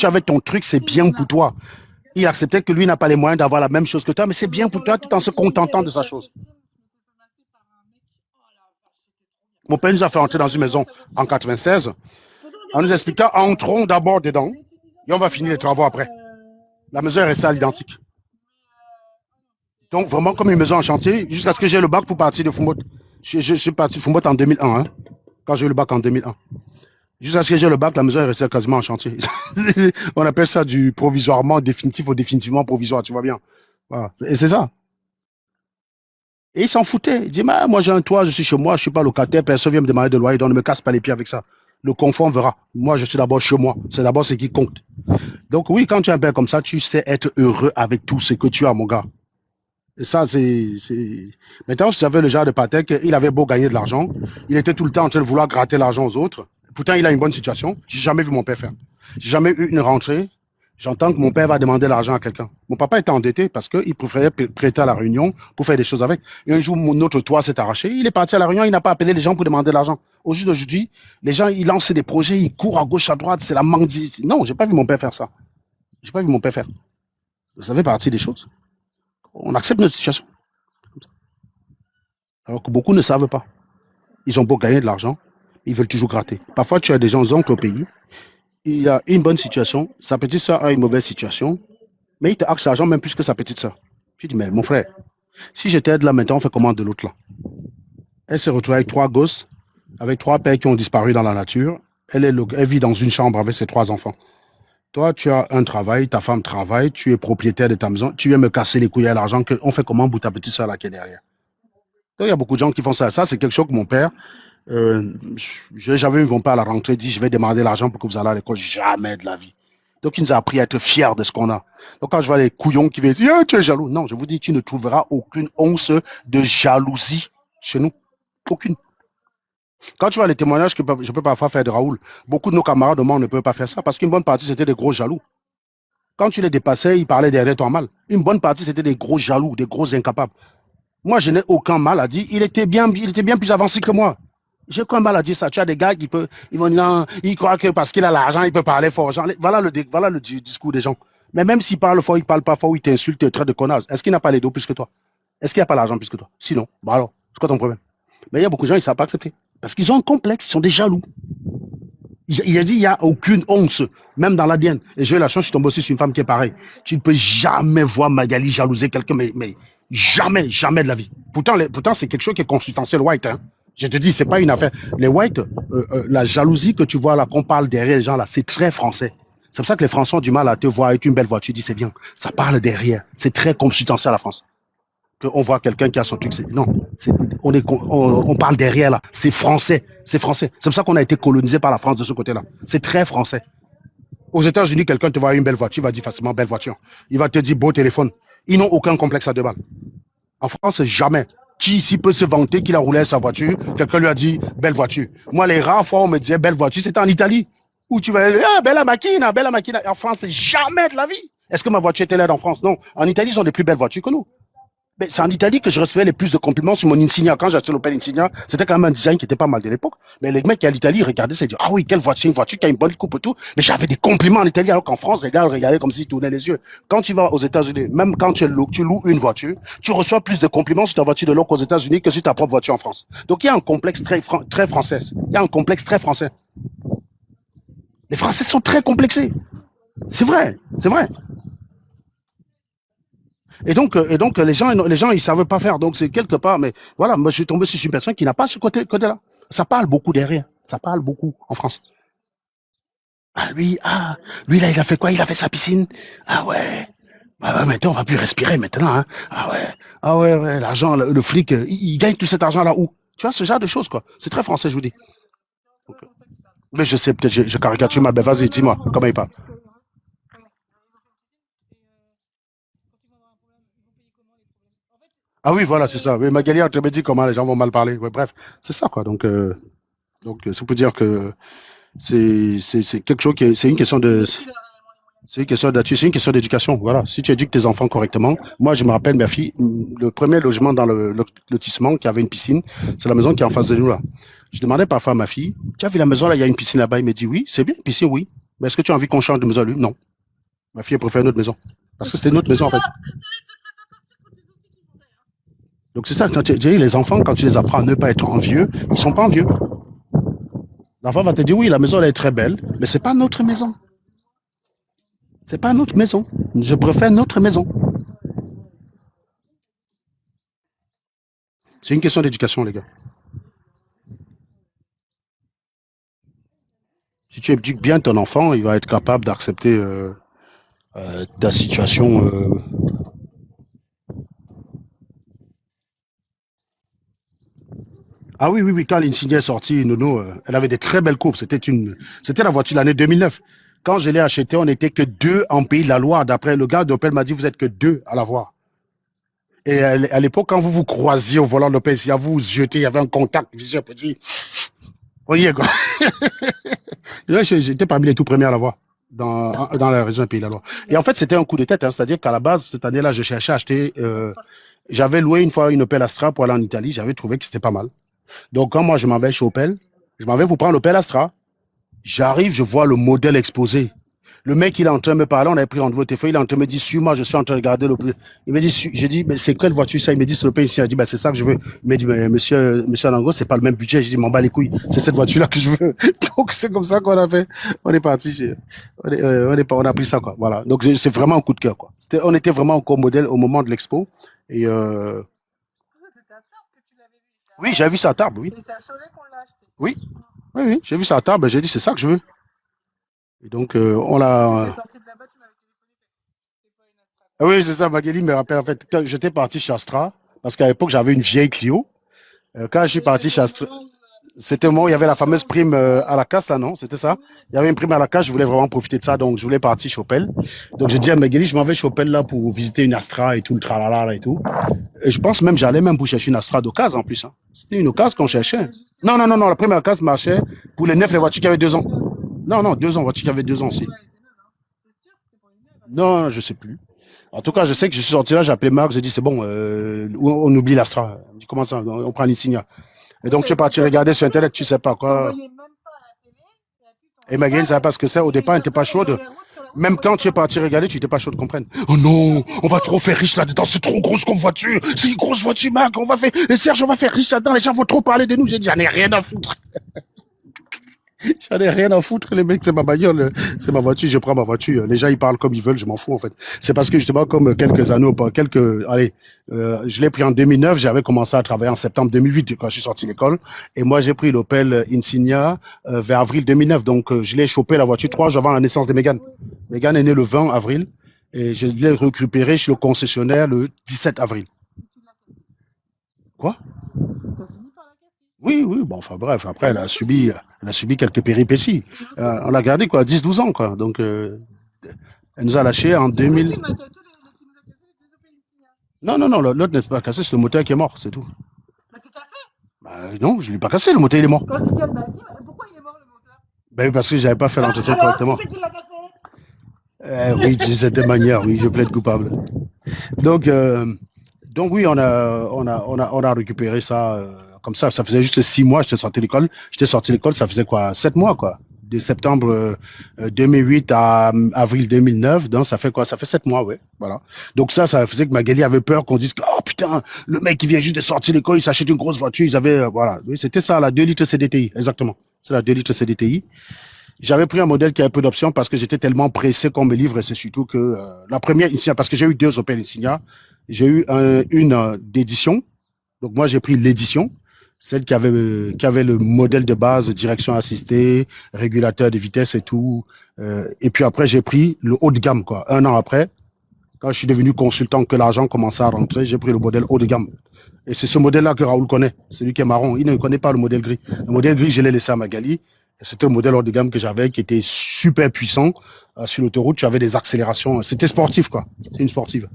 avais ton truc, c'est bien pour toi. Il acceptait que lui n'a pas les moyens d'avoir la même chose que toi, mais c'est bien pour toi tout en se contentant de sa chose. Mon père nous a fait entrer dans une maison en 96 en nous expliquant, entrons d'abord dedans et on va finir les travaux après. La maison est restée à l'identique. Donc, vraiment comme une maison en chantier, jusqu'à ce que j'ai le bac pour partir de Fumot. Je suis parti de Fumot en 2001, hein, quand j'ai eu le bac en 2001. Jusqu'à ce que j'ai le bac, la maison est restée quasiment en chantier. On appelle ça du provisoirement définitif ou définitivement provisoire, tu vois bien. Voilà. Et c'est ça. Et il s'en foutait. Il dit, mais moi j'ai un toit, je suis chez moi, je suis pas locataire, personne vient me demander de loyer, donc ne me casse pas les pieds avec ça. Le confort, on verra. Moi, je suis d'abord chez moi. C'est d'abord ce qui compte. Donc oui, quand tu es un père comme ça, tu sais être heureux avec tout ce que tu as, mon gars. Et ça, c'est... Maintenant, si tu avais le genre de Patek, il avait beau gagner de l'argent, il était tout le temps en train de vouloir gratter l'argent aux autres. Pourtant, il a une bonne situation. J'ai jamais vu mon père faire. J'ai jamais eu une rentrée. J'entends que mon père va demander l'argent à quelqu'un. Mon papa était endetté parce qu'il préférait prêter à la Réunion pour faire des choses avec. Et un jour, notre toit s'est arraché. Il est parti à la Réunion, il n'a pas appelé les gens pour demander l'argent. Au jour d'aujourd'hui, les gens, ils lancent des projets, ils courent à gauche, à droite, c'est la mendie. Non, j'ai pas vu mon père faire ça. J'ai pas vu mon père faire. Ça fait partie des choses. On accepte notre situation. Alors que beaucoup ne savent pas. Ils ont beau gagner de l'argent, ils veulent toujours gratter. Parfois, tu as des gens oncles au pays, il y a une bonne situation, sa petite soeur a une mauvaise situation, mais il te axe l'argent même plus que sa petite soeur. Tu dis, mais mon frère, si je t'aide là maintenant, on fait comment de l'autre là? Elle s'est retrouvée avec trois gosses, avec trois pères qui ont disparu dans la nature. Elle vit dans une chambre avec ses trois enfants. Toi, tu as un travail, ta femme travaille, tu es propriétaire de ta maison, tu viens me casser les couilles à l'argent, on fait comment pour ta petite soeur là qui est derrière? Donc, il y a beaucoup de gens qui font ça. Ça, c'est quelque chose que mon père, j'avais vu mon père à la rentrée dit, je vais demander l'argent pour que vous allez à l'école. Jamais de la vie. Donc, il nous a appris à être fiers de ce qu'on a. Donc, quand je vois les couillons qui viennent dire, ah, tu es jaloux. Non, je vous dis, tu ne trouveras aucune once de jalousie chez nous. Aucune. Quand tu vois les témoignages que je peux parfois faire de Raoul, beaucoup de nos camarades de moi, on ne peut pas faire ça parce qu'une bonne partie, c'était des gros jaloux. Quand tu les dépassais, ils parlaient derrière toi mal. Une bonne partie, c'était des gros jaloux, des gros incapables. Moi, je n'ai aucun mal à dire. Il était bien plus avancé que moi. J'ai aucun mal à dire ça. Tu as des gars ils vont dire, non, ils croient que parce qu'il a l'argent, il peut parler fort aux gens. Voilà le discours des gens. Mais même s'il parle fort, il parle pas fort, ou il t'insulte, il te traite de connasse. Est-ce qu'il n'a pas les dos plus que toi? Est-ce qu'il n'a pas l'argent plus que toi? Sinon, bah alors, c'est quoi ton problème? Mais il y a beaucoup de gens, ils ne savent pas accepter. Parce qu'ils ont un complexe, ils sont des jaloux. Il a dit, il n'y a aucune honte, même dans l'ADN. Et j'ai eu la chance, je suis tombé aussi sur une femme qui est pareille. Tu ne peux jamais voir Magali jalouser quelqu'un, mais jamais, jamais de la vie. Pourtant c'est quelque chose qui est consubstantiel white. Hein. Je te dis, c'est pas une affaire. Les whites, la jalousie que tu vois là, qu'on parle derrière les gens là, c'est très français. C'est pour ça que les Français ont du mal à te voir avec une belle voiture. Tu dis, c'est bien. Ça parle derrière. C'est très consubstantiel à la France. On voit quelqu'un qui a son truc. Non, on parle derrière là. C'est français. C'est français. C'est pour ça qu'on a été colonisé par la France de ce côté-là. C'est très français. Aux États-Unis, quelqu'un te voit avec une belle voiture, il va dire facilement belle voiture. Il va te dire beau téléphone. Ils n'ont aucun complexe à deux balles. En France, jamais. Qui ici peut se vanter qu'il a roulé à sa voiture? Quelqu'un lui a dit belle voiture. Moi, les rares fois où on me disait belle voiture, c'était en Italie. Où tu vas dire, ah, bella macchina, bella macchina. En France, jamais de la vie. Est-ce que ma voiture était laide en France? Non. En Italie, ils ont des plus belles voitures que nous. Mais c'est en Italie que je recevais les plus de compliments sur mon Insignia. Quand j'ai acheté l'Opel Insignia, c'était quand même un design qui était pas mal de l'époque. Mais les mecs qui à l'Italie, ils regardaient ça et disaient, ah oui, quelle voiture, une voiture qui a une bonne coupe et tout. Mais j'avais des compliments en Italie, alors qu'en France, les gars regardaient comme s'ils tournaient les yeux. Quand tu vas aux États-Unis, même quand tu loues une voiture, tu reçois plus de compliments sur ta voiture de loc aux États-Unis que sur ta propre voiture en France. Donc il y a un complexe très français. Il y a un complexe très français. Les Français sont très complexés. C'est vrai, c'est vrai. Et donc les gens, ils savent pas faire. Donc c'est quelque part, mais voilà, moi je suis tombé sur une personne qui n'a pas ce côté-là. Ça parle beaucoup derrière. Ça parle beaucoup en France. Lui là, il a fait quoi? Il a fait sa piscine. Ah ouais. Ah ouais, maintenant on va plus respirer maintenant. Hein. Ouais. L'argent, le fric, il gagne tout cet argent là où? Tu vois ce genre de choses quoi. C'est très français, je vous dis. Donc, mais je sais peut-être, je caricature ma belle. Vas-y, dis-moi comment il parle. Ah oui, voilà, c'est ça. Oui, Magali a me dit comment les gens vont mal parler. Ouais, bref, c'est ça quoi. Donc, ça peut dire que c'est quelque chose qui c'est une question de c'est une question d'attitude, c'est une question d'éducation. Voilà. Si tu éduques tes enfants correctement, moi je me rappelle ma fille, le premier logement dans le lotissement qui avait une piscine, c'est la maison qui est en face de nous là. Je demandais parfois à ma fille, tu as vu la maison là, il y a une piscine là-bas. Il me dit oui, c'est bien, une piscine, oui. Mais est-ce que tu as envie qu'on change de maison lui? Non. Ma fille elle préfère notre maison. Parce que c'était notre maison en fait. Donc c'est ça, quand tu dis les enfants, quand tu les apprends à ne pas être envieux, ils sont pas envieux. L'enfant va te dire oui, la maison elle est très belle, mais c'est pas notre maison. C'est pas notre maison. Je préfère notre maison. C'est une question d'éducation, les gars. tu éduques bien ton enfant, il va être capable d'accepter ta situation. Ah oui, oui, oui, quand l'Insignia est sortie, Nono, elle avait des très belles courbes. C'était la voiture de l'année 2009. Quand je l'ai achetée, on n'était que deux en Pays de la Loire. D'après le gars d'Opel m'a dit, vous êtes que deux à l'avoir. Et à l'époque, quand vous vous croisiez au volant de l'Opel, si à vous vous jetez, il y avait un contact visuel petit. Voyez quoi. Là, j'étais parmi les tout premiers à l'avoir dans la région Pays de la Loire. Et en fait, c'était un coup de tête, hein, c'est-à-dire qu'à la base, cette année-là, je cherchais à acheter. J'avais loué une fois une Opel Astra pour aller en Italie. J'avais trouvé que c'était pas mal. Donc, quand moi, je m'en vais chez Opel, je m'en vais pour prendre l'Opel Astra. J'arrive, je vois le modèle exposé. Le mec, il est en train de me parler, on avait pris rendez-vous au téléphone, il est en train de me dire, suis-moi, je suis en train de regarder l'Opel. Il me dit, j'ai dit, mais c'est quelle voiture ça? Il me dit, c'est l'Opel ici. Il a dit, ben, c'est ça que je veux. Il m'a dit, mais monsieur Lango, c'est pas le même budget. J'ai dit, m'en bats les couilles, c'est cette voiture-là que je veux. Donc, c'est comme ça qu'on a fait. On est parti, on a pris ça, quoi. Voilà. Donc, c'est vraiment un coup de cœur, quoi. On était vraiment encore modèle au moment de l'expo. Et, C'était à Tarbes que tu l'avais vu. oui, j'avais vu ça à Tarbes, oui. Et c'est à Cholet qu'on l'a acheté. Oui, oui, oui, j'ai vu ça à Tarbes, j'ai dit, c'est ça que je veux. Et donc, on Quand l'a. t'es sorti de là-bas, tu m'avais téléphoné. C'est pas une Astra. Ah oui, c'est ça, Magali me rappelle. En fait, quand j'étais parti chez Astra, parce qu'à l'époque, j'avais une vieille Clio. Quand je suis parti chez Astra, c'était le moment où il y avait la fameuse prime à la casse, là, non? C'était ça? Il y avait une prime à la casse, je voulais vraiment profiter de ça, donc je voulais partir chez Opel. Donc j'ai dit à Magali, je m'en vais chez Opel là pour visiter une Astra et tout, le tralala là et tout. Et je pense même, j'allais même pour chercher une Astra d'occasion en plus, hein. C'était une occasion qu'on cherchait. Non, non, non, non, la prime à la casse marchait pour les neufs, les voitures qui avaient 2 ans. Non, non, 2 ans, voitures qui avaient 2 ans aussi. C'est sûr que c'était pour une neuve. Non, je sais plus. En tout cas, je sais que je suis sorti là, j'ai appelé Marc, j'ai dit c'est bon, on oublie l'Astra. Il me dit comment ça, on prend l'Insignia. Et donc tu es parti regarder sur internet, tu sais pas On quoi. voyait même pas à la télé. Et puis Et Magali ne savait pas ce que c'est. Au départ, elle n'était pas chaude. Même quand tu es parti regarder, tu n'étais pas chaud de comprendre. Oh non, on va trop faire riche là-dedans, c'est trop grosse comme voiture. C'est une grosse voiture, Marc, on va faire. Et Serge, on va faire riche là-dedans, les gens vont trop parler de nous. J'ai dit, j'en ai rien à foutre. J'en ai rien à foutre, les mecs, c'est ma bagnole, c'est ma voiture, je prends ma voiture. Les gens, ils parlent comme ils veulent, je m'en fous, en fait. C'est parce que, justement, comme quelques années, allez, je l'ai pris en 2009, j'avais commencé à travailler en septembre 2008, quand je suis sorti de l'école. Et moi, j'ai pris l'Opel Insignia vers avril 2009. Donc, je l'ai chopé la voiture 3 jours avant la naissance de Mégane. Mégane est née le 20 avril. Et je l'ai récupéré chez le concessionnaire le 17 avril. Quoi? t'as fini par la casser. Oui, oui, bon, enfin bref, après, elle a subi quelques péripéties. On l'a gardée, quoi, 10-12 ans, quoi. Donc, elle nous a lâché en C'est lui 2000. qui m'a cassé qui nous a cassé les deux Opel Insignia. Non, non, non, l'autre n'est pas cassé, c'est le moteur qui est mort, c'est tout. Bah c'est cassé. Bah, non, je ne l'ai pas cassé, le moteur, il est mort. Quand c'est cassé, bah si, mais pourquoi il est mort le moteur? Ben, parce que j'avais pas fait l'entretien Alors, correctement. qui c'est qui l'a cassé? Oui, de cette manière, oui, je plaide coupable. Donc, oui, on a récupéré ça comme ça. Ça faisait juste 6 mois, j'étais sorti de l'école. J'étais sorti de l'école, ça faisait quoi? 7 mois, quoi. De septembre 2008 à avril 2009. Donc, ça fait quoi? Ça fait 7 mois, ouais. Voilà. Donc, ça faisait que Magali avait peur qu'on dise que, oh putain, le mec qui vient juste de sortir de l'école, il s'achète une grosse voiture. Ils avaient, voilà. Oui, c'était ça, la 2 litres CDTI, exactement. C'est la 2 litres CDTI. J'avais pris un modèle qui avait peu d'options parce que j'étais tellement pressé qu'on me livre et c'est surtout que la première Insignia, parce que j'ai eu 2 Opel Insignia, j'ai eu une d'édition. Donc moi j'ai pris l'édition, celle qui avait le modèle de base, direction assistée, régulateur de vitesse et tout. Et puis après j'ai pris le haut de gamme, quoi. 1 an après, quand je suis devenu consultant, que l'argent commençait à rentrer, j'ai pris le modèle haut de gamme. Et c'est ce modèle-là que Raoul connaît, celui qui est marron. Il ne connaît pas le modèle gris. Le modèle gris, je l'ai laissé à Magali. C'était un modèle haut de gamme que j'avais qui était super puissant. Sur l'autoroute, tu avais des accélérations. C'était sportif, quoi. C'est une sportive.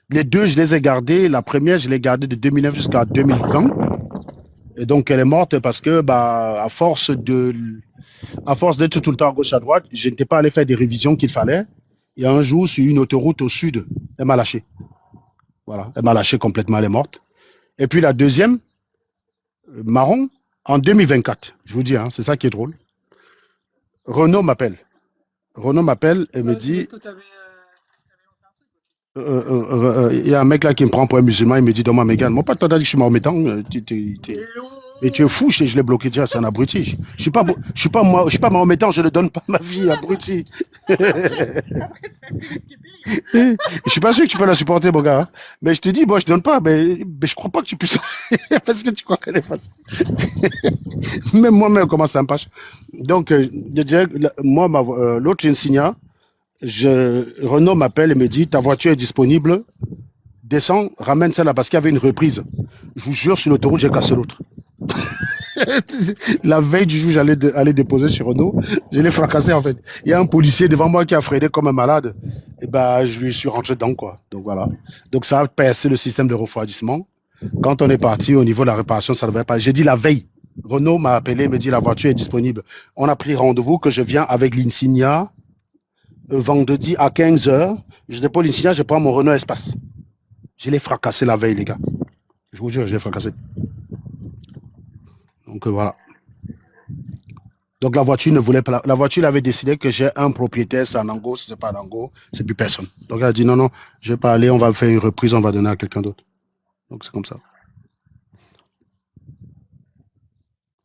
Les deux, je les ai gardés. La première, je l'ai gardée de 2009 jusqu'à 2020. Et donc, elle est morte parce que, à force d'être tout le temps à gauche, à droite, je n'étais pas allé faire des révisions qu'il fallait. Et un jour, sur une autoroute au sud, elle m'a lâché. Voilà. Elle m'a lâché complètement, elle est morte. Et puis la deuxième, marron, en 2024. Je vous dis, hein, c'est ça qui est drôle. Renault m'appelle. Renault m'appelle et me Ouais, c'est dit, parce que t'avais lancé un truc aussi. il y a un mec là qui me prend pour un musulman, il me dit, donne-moi Mégane. Mon pote t'a dit que je suis mahométan. Et tu es fou, je l'ai bloqué déjà, c'est un abruti. Je suis pas, je suis pas mahométan, je ne donne pas ma vie, abruti. Après, c'est Philippe qui est payé. Je suis pas sûr que tu peux la supporter, mon gars, hein. Mais je te dis, moi, je donne pas. Mais je crois pas que tu puisses. Parce que tu crois qu'elle est facile. Même moi-même, comment ça me passe. Donc, je dirais, moi, l'autre Insignia, Renault m'appelle et me dit, ta voiture est disponible. Descends, ramène celle-là parce qu'il y avait une reprise. Je vous jure, sur l'autoroute, j'ai cassé l'autre. La veille du jour, j'allais aller déposer chez Renault. Je l'ai fracassé, en fait. Il y a un policier devant moi qui a freiné comme un malade. Et ben, je lui suis rentré dedans, quoi. Donc voilà. Donc ça a percé le système de refroidissement. Quand on est parti au niveau de la réparation, ça ne devait pas. J'ai dit la veille. Renault m'a appelé, me dit la voiture est disponible. On a pris rendez-vous que je viens avec l'Insignia vendredi à 15h. Je dépose l'Insignia, je prends mon Renault Espace. Je l'ai fracassé la veille, les gars. Je vous jure, je l'ai fracassé. Donc voilà. Donc la voiture ne voulait pas. La voiture avait décidé que j'ai un propriétaire, c'est un Ango, si c'est pas un Ango, c'est plus personne. Donc elle a dit non, non, je vais pas aller, on va faire une reprise, on va donner à quelqu'un d'autre. Donc c'est comme ça.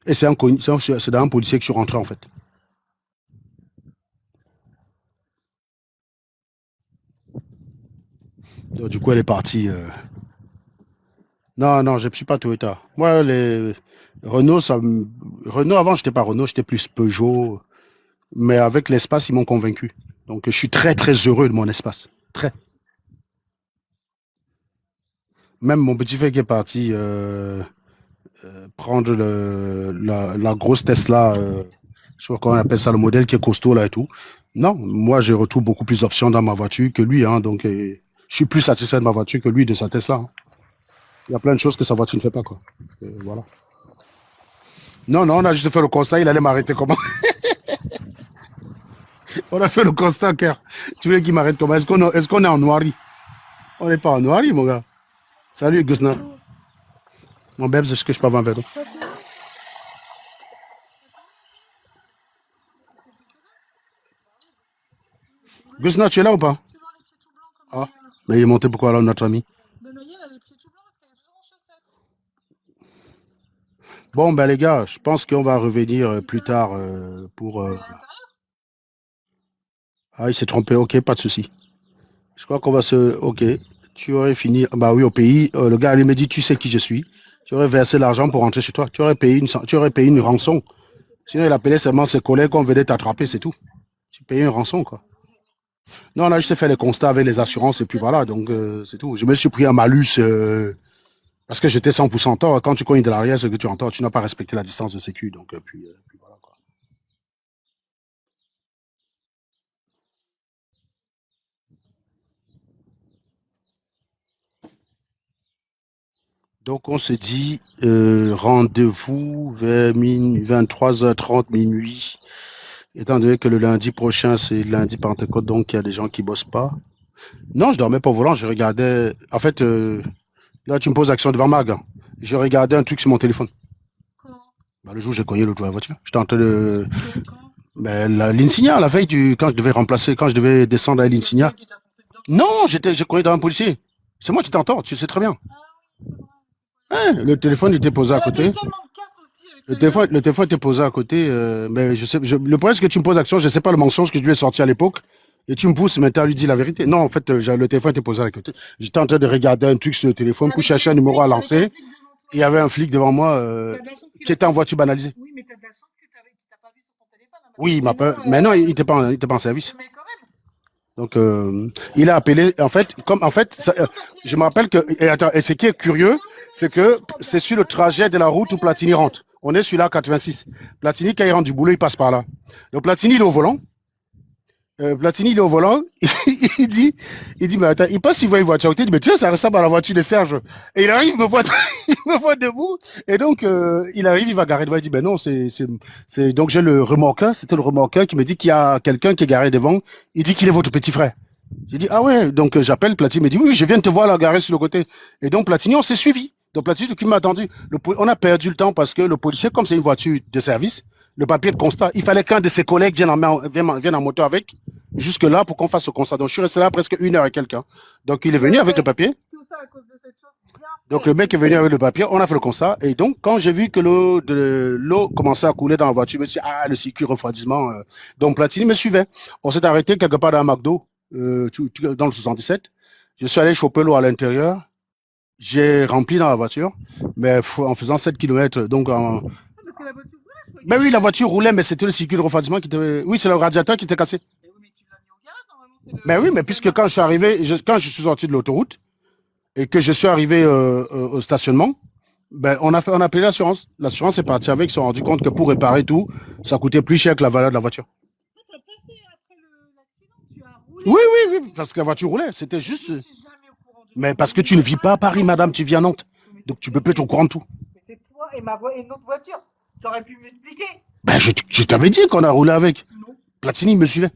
Et c'est dans un policier que je suis rentré en fait. Donc, du coup, elle est partie. Non, non, je ne suis pas Toyota. Moi, les Renault, Renault avant, j'étais pas Renault, j'étais plus Peugeot. Mais avec l'espace, ils m'ont convaincu. Donc je suis très très heureux de mon espace. Très. Même mon petit frère qui est parti prendre la grosse Tesla, je sais pas comment on appelle ça, le modèle qui est costaud là et tout. Non, moi je retrouve beaucoup plus d'options dans ma voiture que lui, hein, donc je suis plus satisfait de ma voiture que lui de sa Tesla, hein. Il y a plein de choses que sa voiture ne fait pas, quoi. Voilà. Non, non, on a juste fait le constat, il allait m'arrêter comment? On a fait le constat, Ker. Tu veux qu'il m'arrête comment? Est-ce qu'on est en noirie? On n'est pas en noirie, mon gars. Salut, Gusna. Mon bébé, est-ce que je peux avoir un verre d'eau? Gusna, tu es là ou pas? Tu vois les pieds tout blancs comme Ah, Noël. mais il est monté pourquoi alors, notre ami? Ben Noël, elle a les pieds tout blancs parce qu'elle est toujours en chaussettes. Bon, ben les gars, je pense qu'on va revenir C'est plus ça. tard pour. Elle est à l'intérieur. Ah, il s'est trompé, ok, pas de souci. Je crois qu'on va se. Ok, tu aurais fini. Bah oui, au pays, le gars, il me dit, tu sais qui je suis. Tu aurais versé l'argent pour rentrer chez toi. Tu aurais payé une rançon. Sinon, il appelait seulement ses collègues qu'on venait t'attraper, c'est tout. Tu payais une rançon, quoi. Non, là, je t'ai fait les constats avec les assurances et puis voilà, donc c'est tout. Je me suis pris un malus parce que j'étais 100% tort. Quand tu cognes de l'arrière, ce que tu entends, tu n'as pas respecté la distance de sécu, donc puis voilà, quoi. Donc on se dit rendez-vous vers 23h30 minuit, étant donné que le lundi prochain c'est lundi Pentecôte, donc il y a des gens qui bossent pas. Non, je dormais pas au volant, je regardais. En fait, là tu me poses action devant ma gare. Je regardais un truc sur mon téléphone. Quand? Bah, le jour où j'ai cogné l'autre voiture, j'étais en train de. Quand? Ben, l'Insignia, la veille quand je devais remplacer, quand je devais descendre à C'est le l'Insignia. gars qui t'a foncé dedans. Non, j'ai cogné dans un policier. C'est moi qui t'entends, tu le sais très bien. Ah oui, c'est vrai. Hein, le téléphone était posé à Elle a eu côté. tellement de casse aussi avec celle-là. Le téléphone était posé à côté, mais je sais, le problème c'est que tu me poses action, je sais pas le mensonge que je lui ai sorti à l'époque, et tu me pousses maintenant à lui dire la vérité. Non, en fait, le téléphone était posé à côté. J'étais en train de regarder un truc sur le téléphone pour Avec chercher un un numéro à flic, avec un lancer. flic devant toi. Il y avait un flic devant moi T'as de la chance qu'il qui a était en pas vu. voiture banalisée. Oui, mais t'as de la chance qu'il t'a pas vu sur ton téléphone, hein, parce Oui, que il m'a pas. sinon, Mais non, il était pas en service. mais quand même. Donc, il a appelé. En fait, je me rappelle que. Et, attends, et ce qui est curieux, c'est que c'est sur le trajet de la route où Platini rentre. On est sur la 86. Platini, quand il rentre du boulot, il passe par là. Donc, Platini, il est au volant. Platini, il est au volant. Mais attends, il passe, il voit une voiture. Il dit, mais tiens, ça ressemble à la voiture de Serge. Et il arrive, il me voit, il me voit debout. Et donc, il arrive, il va garer devant. Il dit, ben non, donc j'ai le remorqueur. C'était le remorqueur qui me dit qu'il y a quelqu'un qui est garé devant. Il dit qu'il est votre petit frère. J'ai dit, ah ouais, donc j'appelle Platini, il me dit, oui, je viens de te voir là, garé sur le côté. Et donc Platini, on s'est suivi. Donc Platini, qui m'a attendu, on a perdu le temps parce que le policier, comme c'est une voiture de service, le papier de constat, il fallait qu'un de ses collègues vienne en moto avec, jusque-là, pour qu'on fasse ce constat. Donc je suis resté là presque 1 heure et quelques, hein. Donc il est venu avec le papier. Tout ça à cause de cette chose bien Donc le faite. mec est venu avec le papier, on a fait le constat. Et donc, quand j'ai vu que l'eau commençait à couler dans la voiture, je me suis dit, ah, le circuit refroidissement. Donc Platini me suivait. On s'est arrêté quelque part dans un McDo. dans le 77. Je suis allé choper l'eau à l'intérieur. J'ai rempli dans la voiture, mais en faisant 7 kilomètres. Donc, Parce que la voiture roulait, je croyais ben qu'elle oui, était la cassée. voiture roulait, mais c'était le circuit de refroidissement qui était. Oui, c'est le radiateur qui était cassé. Mais oui, mais tu l'as mis au garage, normalement, c'est Ben oui, mais le puisque timer quand je qui suis fonctionne. arrivé, quand je suis sorti de l'autoroute et que je suis arrivé au stationnement, ben on a payé l'assurance. L'assurance est partie avec, ils se sont rendus compte que pour réparer tout, ça coûtait plus cher que la valeur de la voiture. Toi, t'as pas fait après l'accident, tu as roulé Oui, avec oui, la oui, voiture. parce que la voiture roulait. C'était Mais juste. je suis jamais au courant de Mais tout. parce que Mais tu ne c'est vis toi pas à et Paris, ma madame, tu vis à voiture. Nantes. Mais Donc tu peux pas être au courant de tout. c'est toi et une autre voiture. T'aurais pu m'expliquer. Ben je t'avais dit qu'on a roulé avec. Non. Platini me suivait.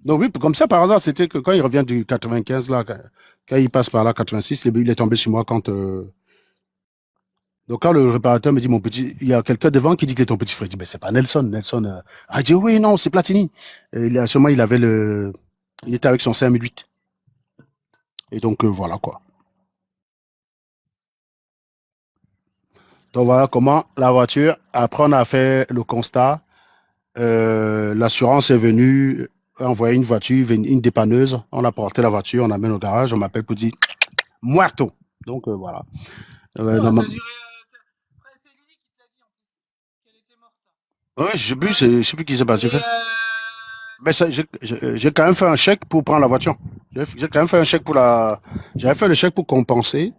Donc oui, comme ça par hasard, c'était que quand il revient du 95 là, quand il passe par là 86, il est tombé sur moi quand. Donc quand le réparateur me dit mon petit, il y a quelqu'un devant qui dit qu'il est ton petit frère. Je dis ben c'est pas Nelson, Nelson. Ah, il dit oui non c'est Platini. Et sûrement il était avec son 5008. Et donc voilà quoi. Donc voilà comment la voiture. Après on a fait le constat. L'assurance est venue envoyer une voiture, une dépanneuse. On a porté la voiture, on amène au garage. On m'appelle pour dire muerto. Donc voilà. Oh, ça a duré. Après, c'est Lily qui te l'a dit en plus. Qu'elle était morte. Ouais, Ouais. je sais plus qui s'est passé. Et Mais j'ai quand même fait un chèque pour prendre la voiture. J'ai quand même fait un chèque pour la. J'avais fait le chèque pour compenser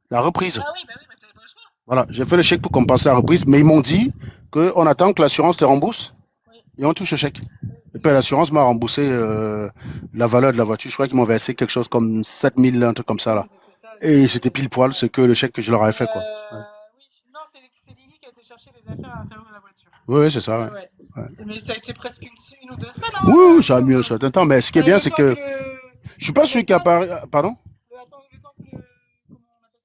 la reprise. ah oui, bah oui, bah t'avais pas le choix. Voilà, j'ai fait le chèque pour compenser la reprise, mais ils m'ont dit qu'on attend que l'assurance te rembourse Oui, et on touche le chèque. oui, Et puis l'assurance m'a remboursé la valeur de la voiture. Je crois qu'ils m'ont versé quelque chose comme 7000, un truc comme ça là. oui, c'était ça. Et c'était pile poil, c'est que le chèque que je leur avais fait quoi. Ouais. Oui, non, c'est Lily qui a été chercher les affaires à l'intérieur de la voiture. Oui, oui, c'est ça. Ouais, Ouais. ouais. Ouais. Mais ça a été presque une ou deux semaines, Oui, hein, oui, ça a mis un certain temps, mais ce qui est bien, le c'est temps que que je suis pas le sûr qu'à médecin, Paris. Pardon? le temps que comment on appelle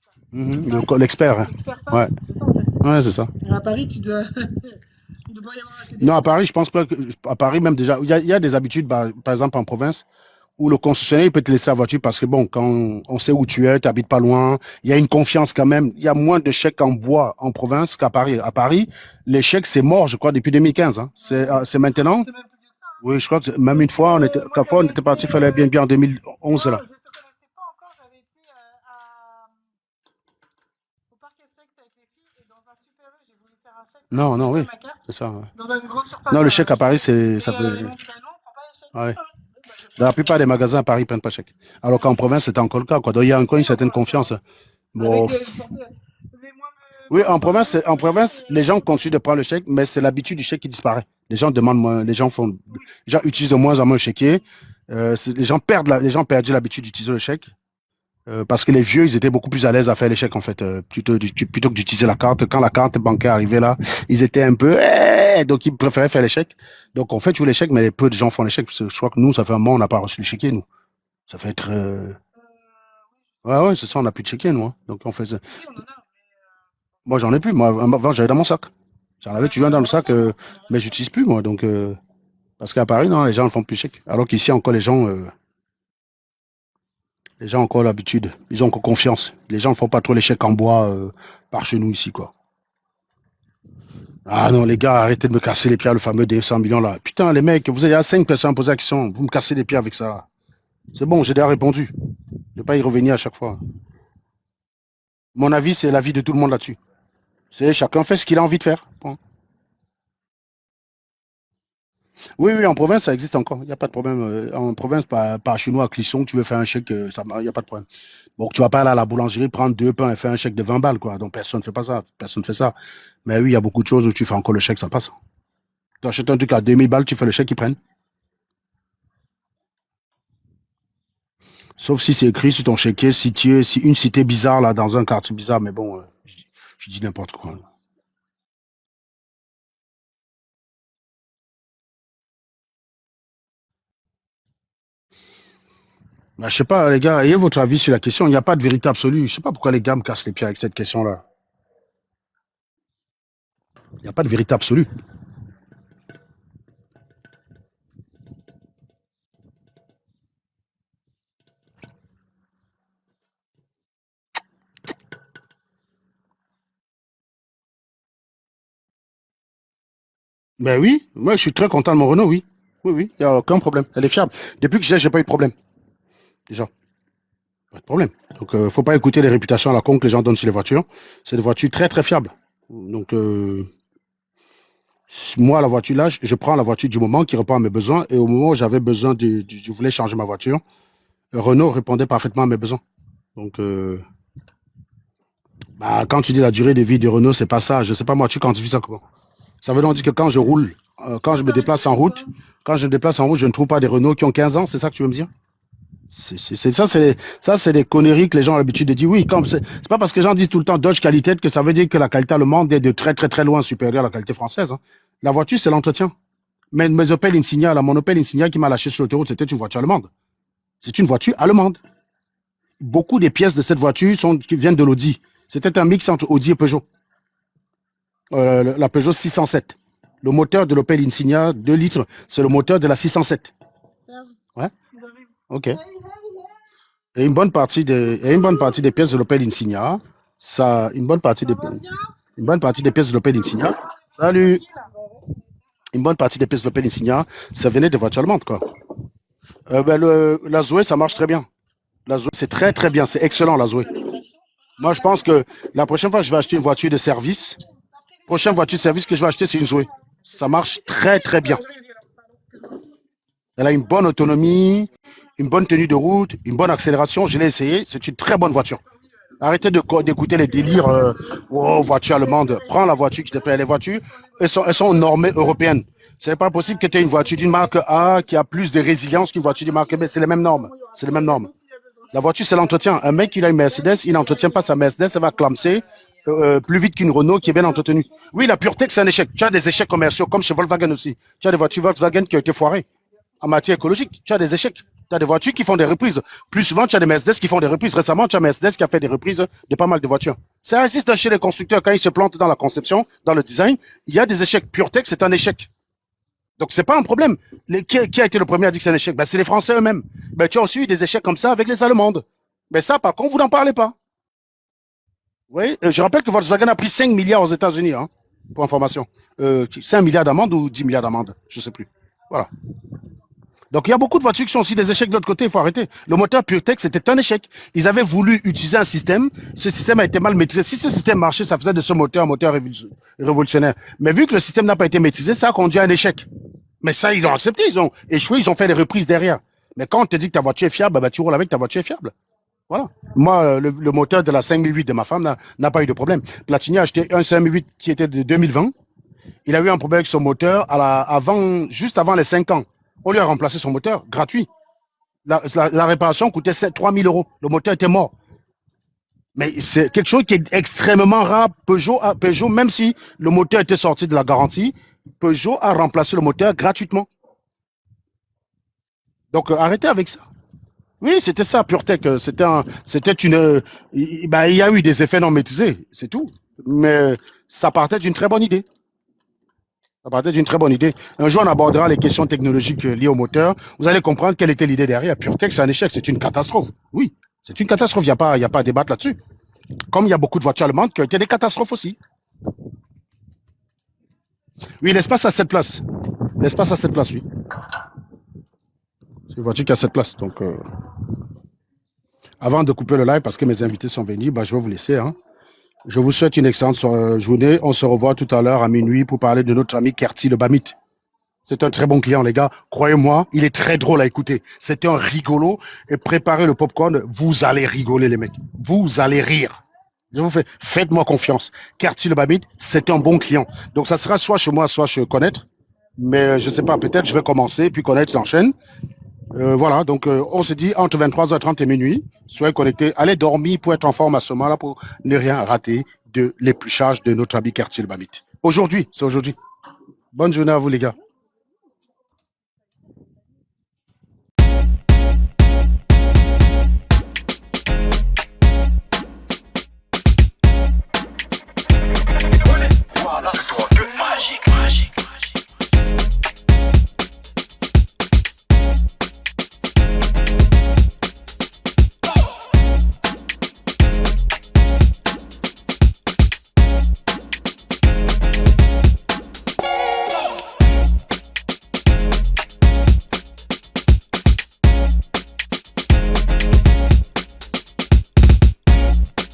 ça, le mec de l'assurance, là, L'expert. Hein. l'expert passe, Ouais, c'est ça en fait. ouais, c'est ça. Et à Paris, tu dois, il doit y avoir assez Non, à d'efforts. Paris, je pense pas que. À Paris, même déjà, il y a des habitudes, par exemple en province, où le concessionnaire il peut te laisser la voiture parce que, bon, quand on sait où tu es, tu habites pas loin, il y a une confiance quand même. Il y a moins de chèques en bois en province qu'à Paris. À Paris, les chèques, c'est mort, je crois, depuis 2015. Hein. C'est maintenant. C'est même plus vieux que ça, hein. Oui, je crois que même une Parce fois, que moi, fois, on j'avais était été. parti, il fallait bien, bien en 2011, Non, là. je te connaissais pas encore, j'avais été au parc Astérix avec les filles et dans un Super U, j'ai voulu faire un chèque pour Non, non, récupérer oui, ma carte. c'est ça. Ouais. Dans une grande surface, Non, le hein, chèque à Paris, ça et fait. ils m'ont dit, bah non, on prend pas les chèques. Ouais. Ah, bon, bah, je Dans la prends. plupart des magasins à Paris, ils prennent pas chèque. Alors qu'en province, c'était encore le cas, quoi. Donc, il y a encore une certaine confiance. Bon. Avec les porteurs. Mais Oui, moi, je prends le dos sur en le chèque province, les et. gens continuent de prendre le chèque, mais c'est l'habitude du chèque qui disparaît. Les gens demandent moins, les Oui. gens utilisent de moins en moins le chéquier. Les gens perdu l'habitude d'utiliser le chèque. Parce que les vieux, ils étaient beaucoup plus à l'aise à faire les chèques, en fait, plutôt que d'utiliser la carte. Quand la carte bancaire arrivait là, ils étaient un peu, donc ils préféraient faire les chèques. Donc, on fait tous les chèques, mais peu de gens font les chèques. Parce que je crois que nous, ça fait un moment, on n'a pas reçu le chéquier, nous. Ça fait être, ouais, ouais, c'est ça, on n'a plus de chéquier, nous. Hein. Donc, on faisait, Si, on en a, mais. moi, j'en ai plus. Moi, avant, j'avais dans mon sac. J'en avais toujours Moi, dans le j'en sac, reste un. mais j'utilise plus, moi. Donc, parce qu'à Paris, non, les gens ne font plus chèque. Alors qu'ici, encore, les gens ont encore l'habitude. Ils ont encore confiance. Les gens ne font pas trop les chèques en bois par chez nous, ici, quoi. Ah non, les gars, arrêtez de me casser les pieds, le fameux des 100 millions là. Putain, les mecs, vous avez 5 personnes à poser la question. Vous me cassez les pieds avec ça. C'est bon, j'ai déjà répondu. Je ne vais pas y revenir à chaque fois. Mon avis, c'est l'avis de tout le monde là-dessus. C'est chacun fait ce qu'il a envie de faire. Point. Oui, oui, en province, ça existe encore. Il n'y a pas de problème. En province, pas chez nous, à Clisson, tu veux faire un chèque, il n'y a pas de problème. Bon, tu vas pas aller à la boulangerie, prendre deux pains et faire un chèque de 20 balles, quoi. Donc, personne ne fait pas ça. Personne ne fait ça. Mais oui, il y a beaucoup de choses où tu fais encore le chèque, ça passe. Tu achètes un truc à 2000 balles, tu fais le chèque, ils prennent. Sauf si c'est écrit sur ton chéquier, si une cité bizarre, là, dans un quartier bizarre, mais bon, je dis n'importe quoi. Bah, je sais pas, les gars, ayez votre avis sur la question. Il n'y a pas de vérité absolue. Je sais pas pourquoi les gars me cassent les pieds avec cette question-là. Il n'y a pas de vérité absolue. Ben oui, moi je suis très content de mon Renault, oui. Oui, oui, il n'y a aucun problème. Elle est fiable. Depuis que j'ai pas eu de problème. Déjà, pas de problème. Donc, faut pas écouter les réputations à la con que les gens donnent sur les voitures. C'est des voitures très, très fiables. Donc, moi, la voiture, là, je prends la voiture du moment qui répond à mes besoins. Et au moment où j'avais besoin je voulais changer ma voiture, Renault répondait parfaitement à mes besoins. Donc, bah, quand tu dis la durée de vie de Renault, c'est pas ça. Je sais pas, moi, tu quantifies ça comment? Ça veut donc dire que quand je roule, quand je me déplace en route, quand je me déplace en route, je ne trouve pas des Renault qui ont 15 ans. C'est ça que tu veux me dire? Ça, c'est des conneries que les gens ont l'habitude de dire. Oui, comme c'est pas parce que les gens disent tout le temps Dodge qualité que ça veut dire que la qualité allemande est de très, très, très loin supérieure à la qualité française, hein. La voiture, c'est l'entretien. Mais mes Opel Insignia, mon Opel Insignia qui m'a lâché sur l'autoroute, c'était une voiture allemande. C'est une voiture allemande. Beaucoup des pièces de cette voiture qui viennent de l'Audi. C'était un mix entre Audi et Peugeot. La Peugeot 607. Le moteur de l'Opel Insignia 2 litres, c'est le moteur de la 607. Ouais, ok. Et une bonne partie des pièces de l'Opel Insignia, une bonne partie des pièces de l'Opel Insignia, salut, une bonne partie des pièces de l'Opel Insignia, ça venait de voitures allemandes, quoi. La Zoé, ça marche très bien. La Zoé, c'est très très bien, c'est excellent la Zoé. Moi, je pense que la prochaine fois que je vais acheter une voiture de service, prochaine voiture de service que je vais acheter, c'est une Zoé. Ça marche très très bien. Elle a une bonne autonomie, une bonne tenue de route, une bonne accélération. Je l'ai essayé, c'est une très bonne voiture. Arrêtez d'écouter les délires, oh, voiture allemande. Prends la voiture qui te plaît. Les voitures, elles sont normées européennes. Ce n'est pas possible que tu aies une voiture d'une marque A qui a plus de résilience qu'une voiture d'une marque B. C'est les mêmes normes. C'est les mêmes normes. La voiture, c'est l'entretien. Un mec, il a une Mercedes, il n'entretient pas sa Mercedes, elle va clamser plus vite qu'une Renault qui est bien entretenue. Oui, la pureté, c'est un échec. Tu as des échecs commerciaux, comme chez Volkswagen aussi. Tu as des voitures Volkswagen qui ont été foirées. En matière écologique, tu as des échecs. Tu as des voitures qui font des reprises. Plus souvent, tu as des Mercedes qui font des reprises. Récemment, tu as Mercedes qui a fait des reprises de pas mal de voitures. Ça insiste chez les constructeurs quand ils se plantent dans la conception, dans le design. Il y a des échecs. PureTech, c'est un échec. Donc, c'est pas un problème. Qui a été le premier à dire que c'est un échec? Ben, c'est les Français eux-mêmes. Ben, tu as aussi eu des échecs comme ça avec les Allemandes. Mais ça, par contre, vous n'en parlez pas. Oui, je rappelle que Volkswagen a pris 5 milliards aux États-Unis, hein, pour information. 5 milliards d'amendes ou 10 milliards d'amendes, je ne sais plus. Voilà. Donc, il y a beaucoup de voitures qui sont aussi des échecs de l'autre côté, il faut arrêter. Le moteur PureTech, c'était un échec. Ils avaient voulu utiliser un système, ce système a été mal maîtrisé. Si ce système marchait, ça faisait de ce moteur un moteur révolutionnaire. Mais vu que le système n'a pas été maîtrisé, ça a conduit à un échec. Mais ça, ils ont accepté, ils ont échoué, ils ont fait des reprises derrière. Mais quand on te dit que ta voiture est fiable, bah, tu roules avec, ta voiture est fiable. Voilà. Moi, le moteur de la 5008 de ma femme n'a pas eu de problème. Platini a acheté un 5008 qui était de 2020. Il a eu un problème avec son moteur juste avant les 5 ans. On lui a remplacé son moteur, gratuit. La réparation coûtait 3 000 euros. Le moteur était mort. Mais c'est quelque chose qui est extrêmement rare. Peugeot, même si le moteur était sorti de la garantie, Peugeot a remplacé le moteur gratuitement. Donc, arrêtez avec ça. Oui, c'était ça, PureTech. Il y a eu des effets non maîtrisés, c'est tout. Mais ça partait d'une très bonne idée. Ça partait d'une très bonne idée. Un jour, on abordera les questions technologiques liées au moteur. Vous allez comprendre quelle était l'idée derrière. PureTech, c'est un échec, c'est une catastrophe. Oui, c'est une catastrophe. Il y a pas à débattre là-dessus. Comme il y a beaucoup de voitures allemandes qui ont été des catastrophes aussi. Oui, l'espace a 7 places. L'espace a 7 places, oui. C'est une voiture qui a 7 places. Donc, avant de couper le live, parce que mes invités sont venus, je vais vous laisser, hein. Je vous souhaite une excellente journée. On se revoit tout à l'heure à minuit pour parler de notre ami Kerti le Bamit. C'est un très bon client, les gars. Croyez-moi, il est très drôle à écouter. C'était un rigolo. Et préparez le popcorn. Vous allez rigoler, les mecs. Vous allez rire. Faites-moi confiance. Kerti le Bamit, c'est un bon client. Donc, ça sera soit chez moi, soit chez Connaître. Mais je ne sais pas, peut-être je vais commencer, puis Connaître l'enchaîne. Voilà, donc on se dit entre 23h30 et minuit, soyez connectés, allez dormir pour être en forme à ce moment-là, pour ne rien rater de l'épluchage de notre ami Kerti le Bamit. Aujourd'hui, c'est aujourd'hui. Bonne journée à vous les gars.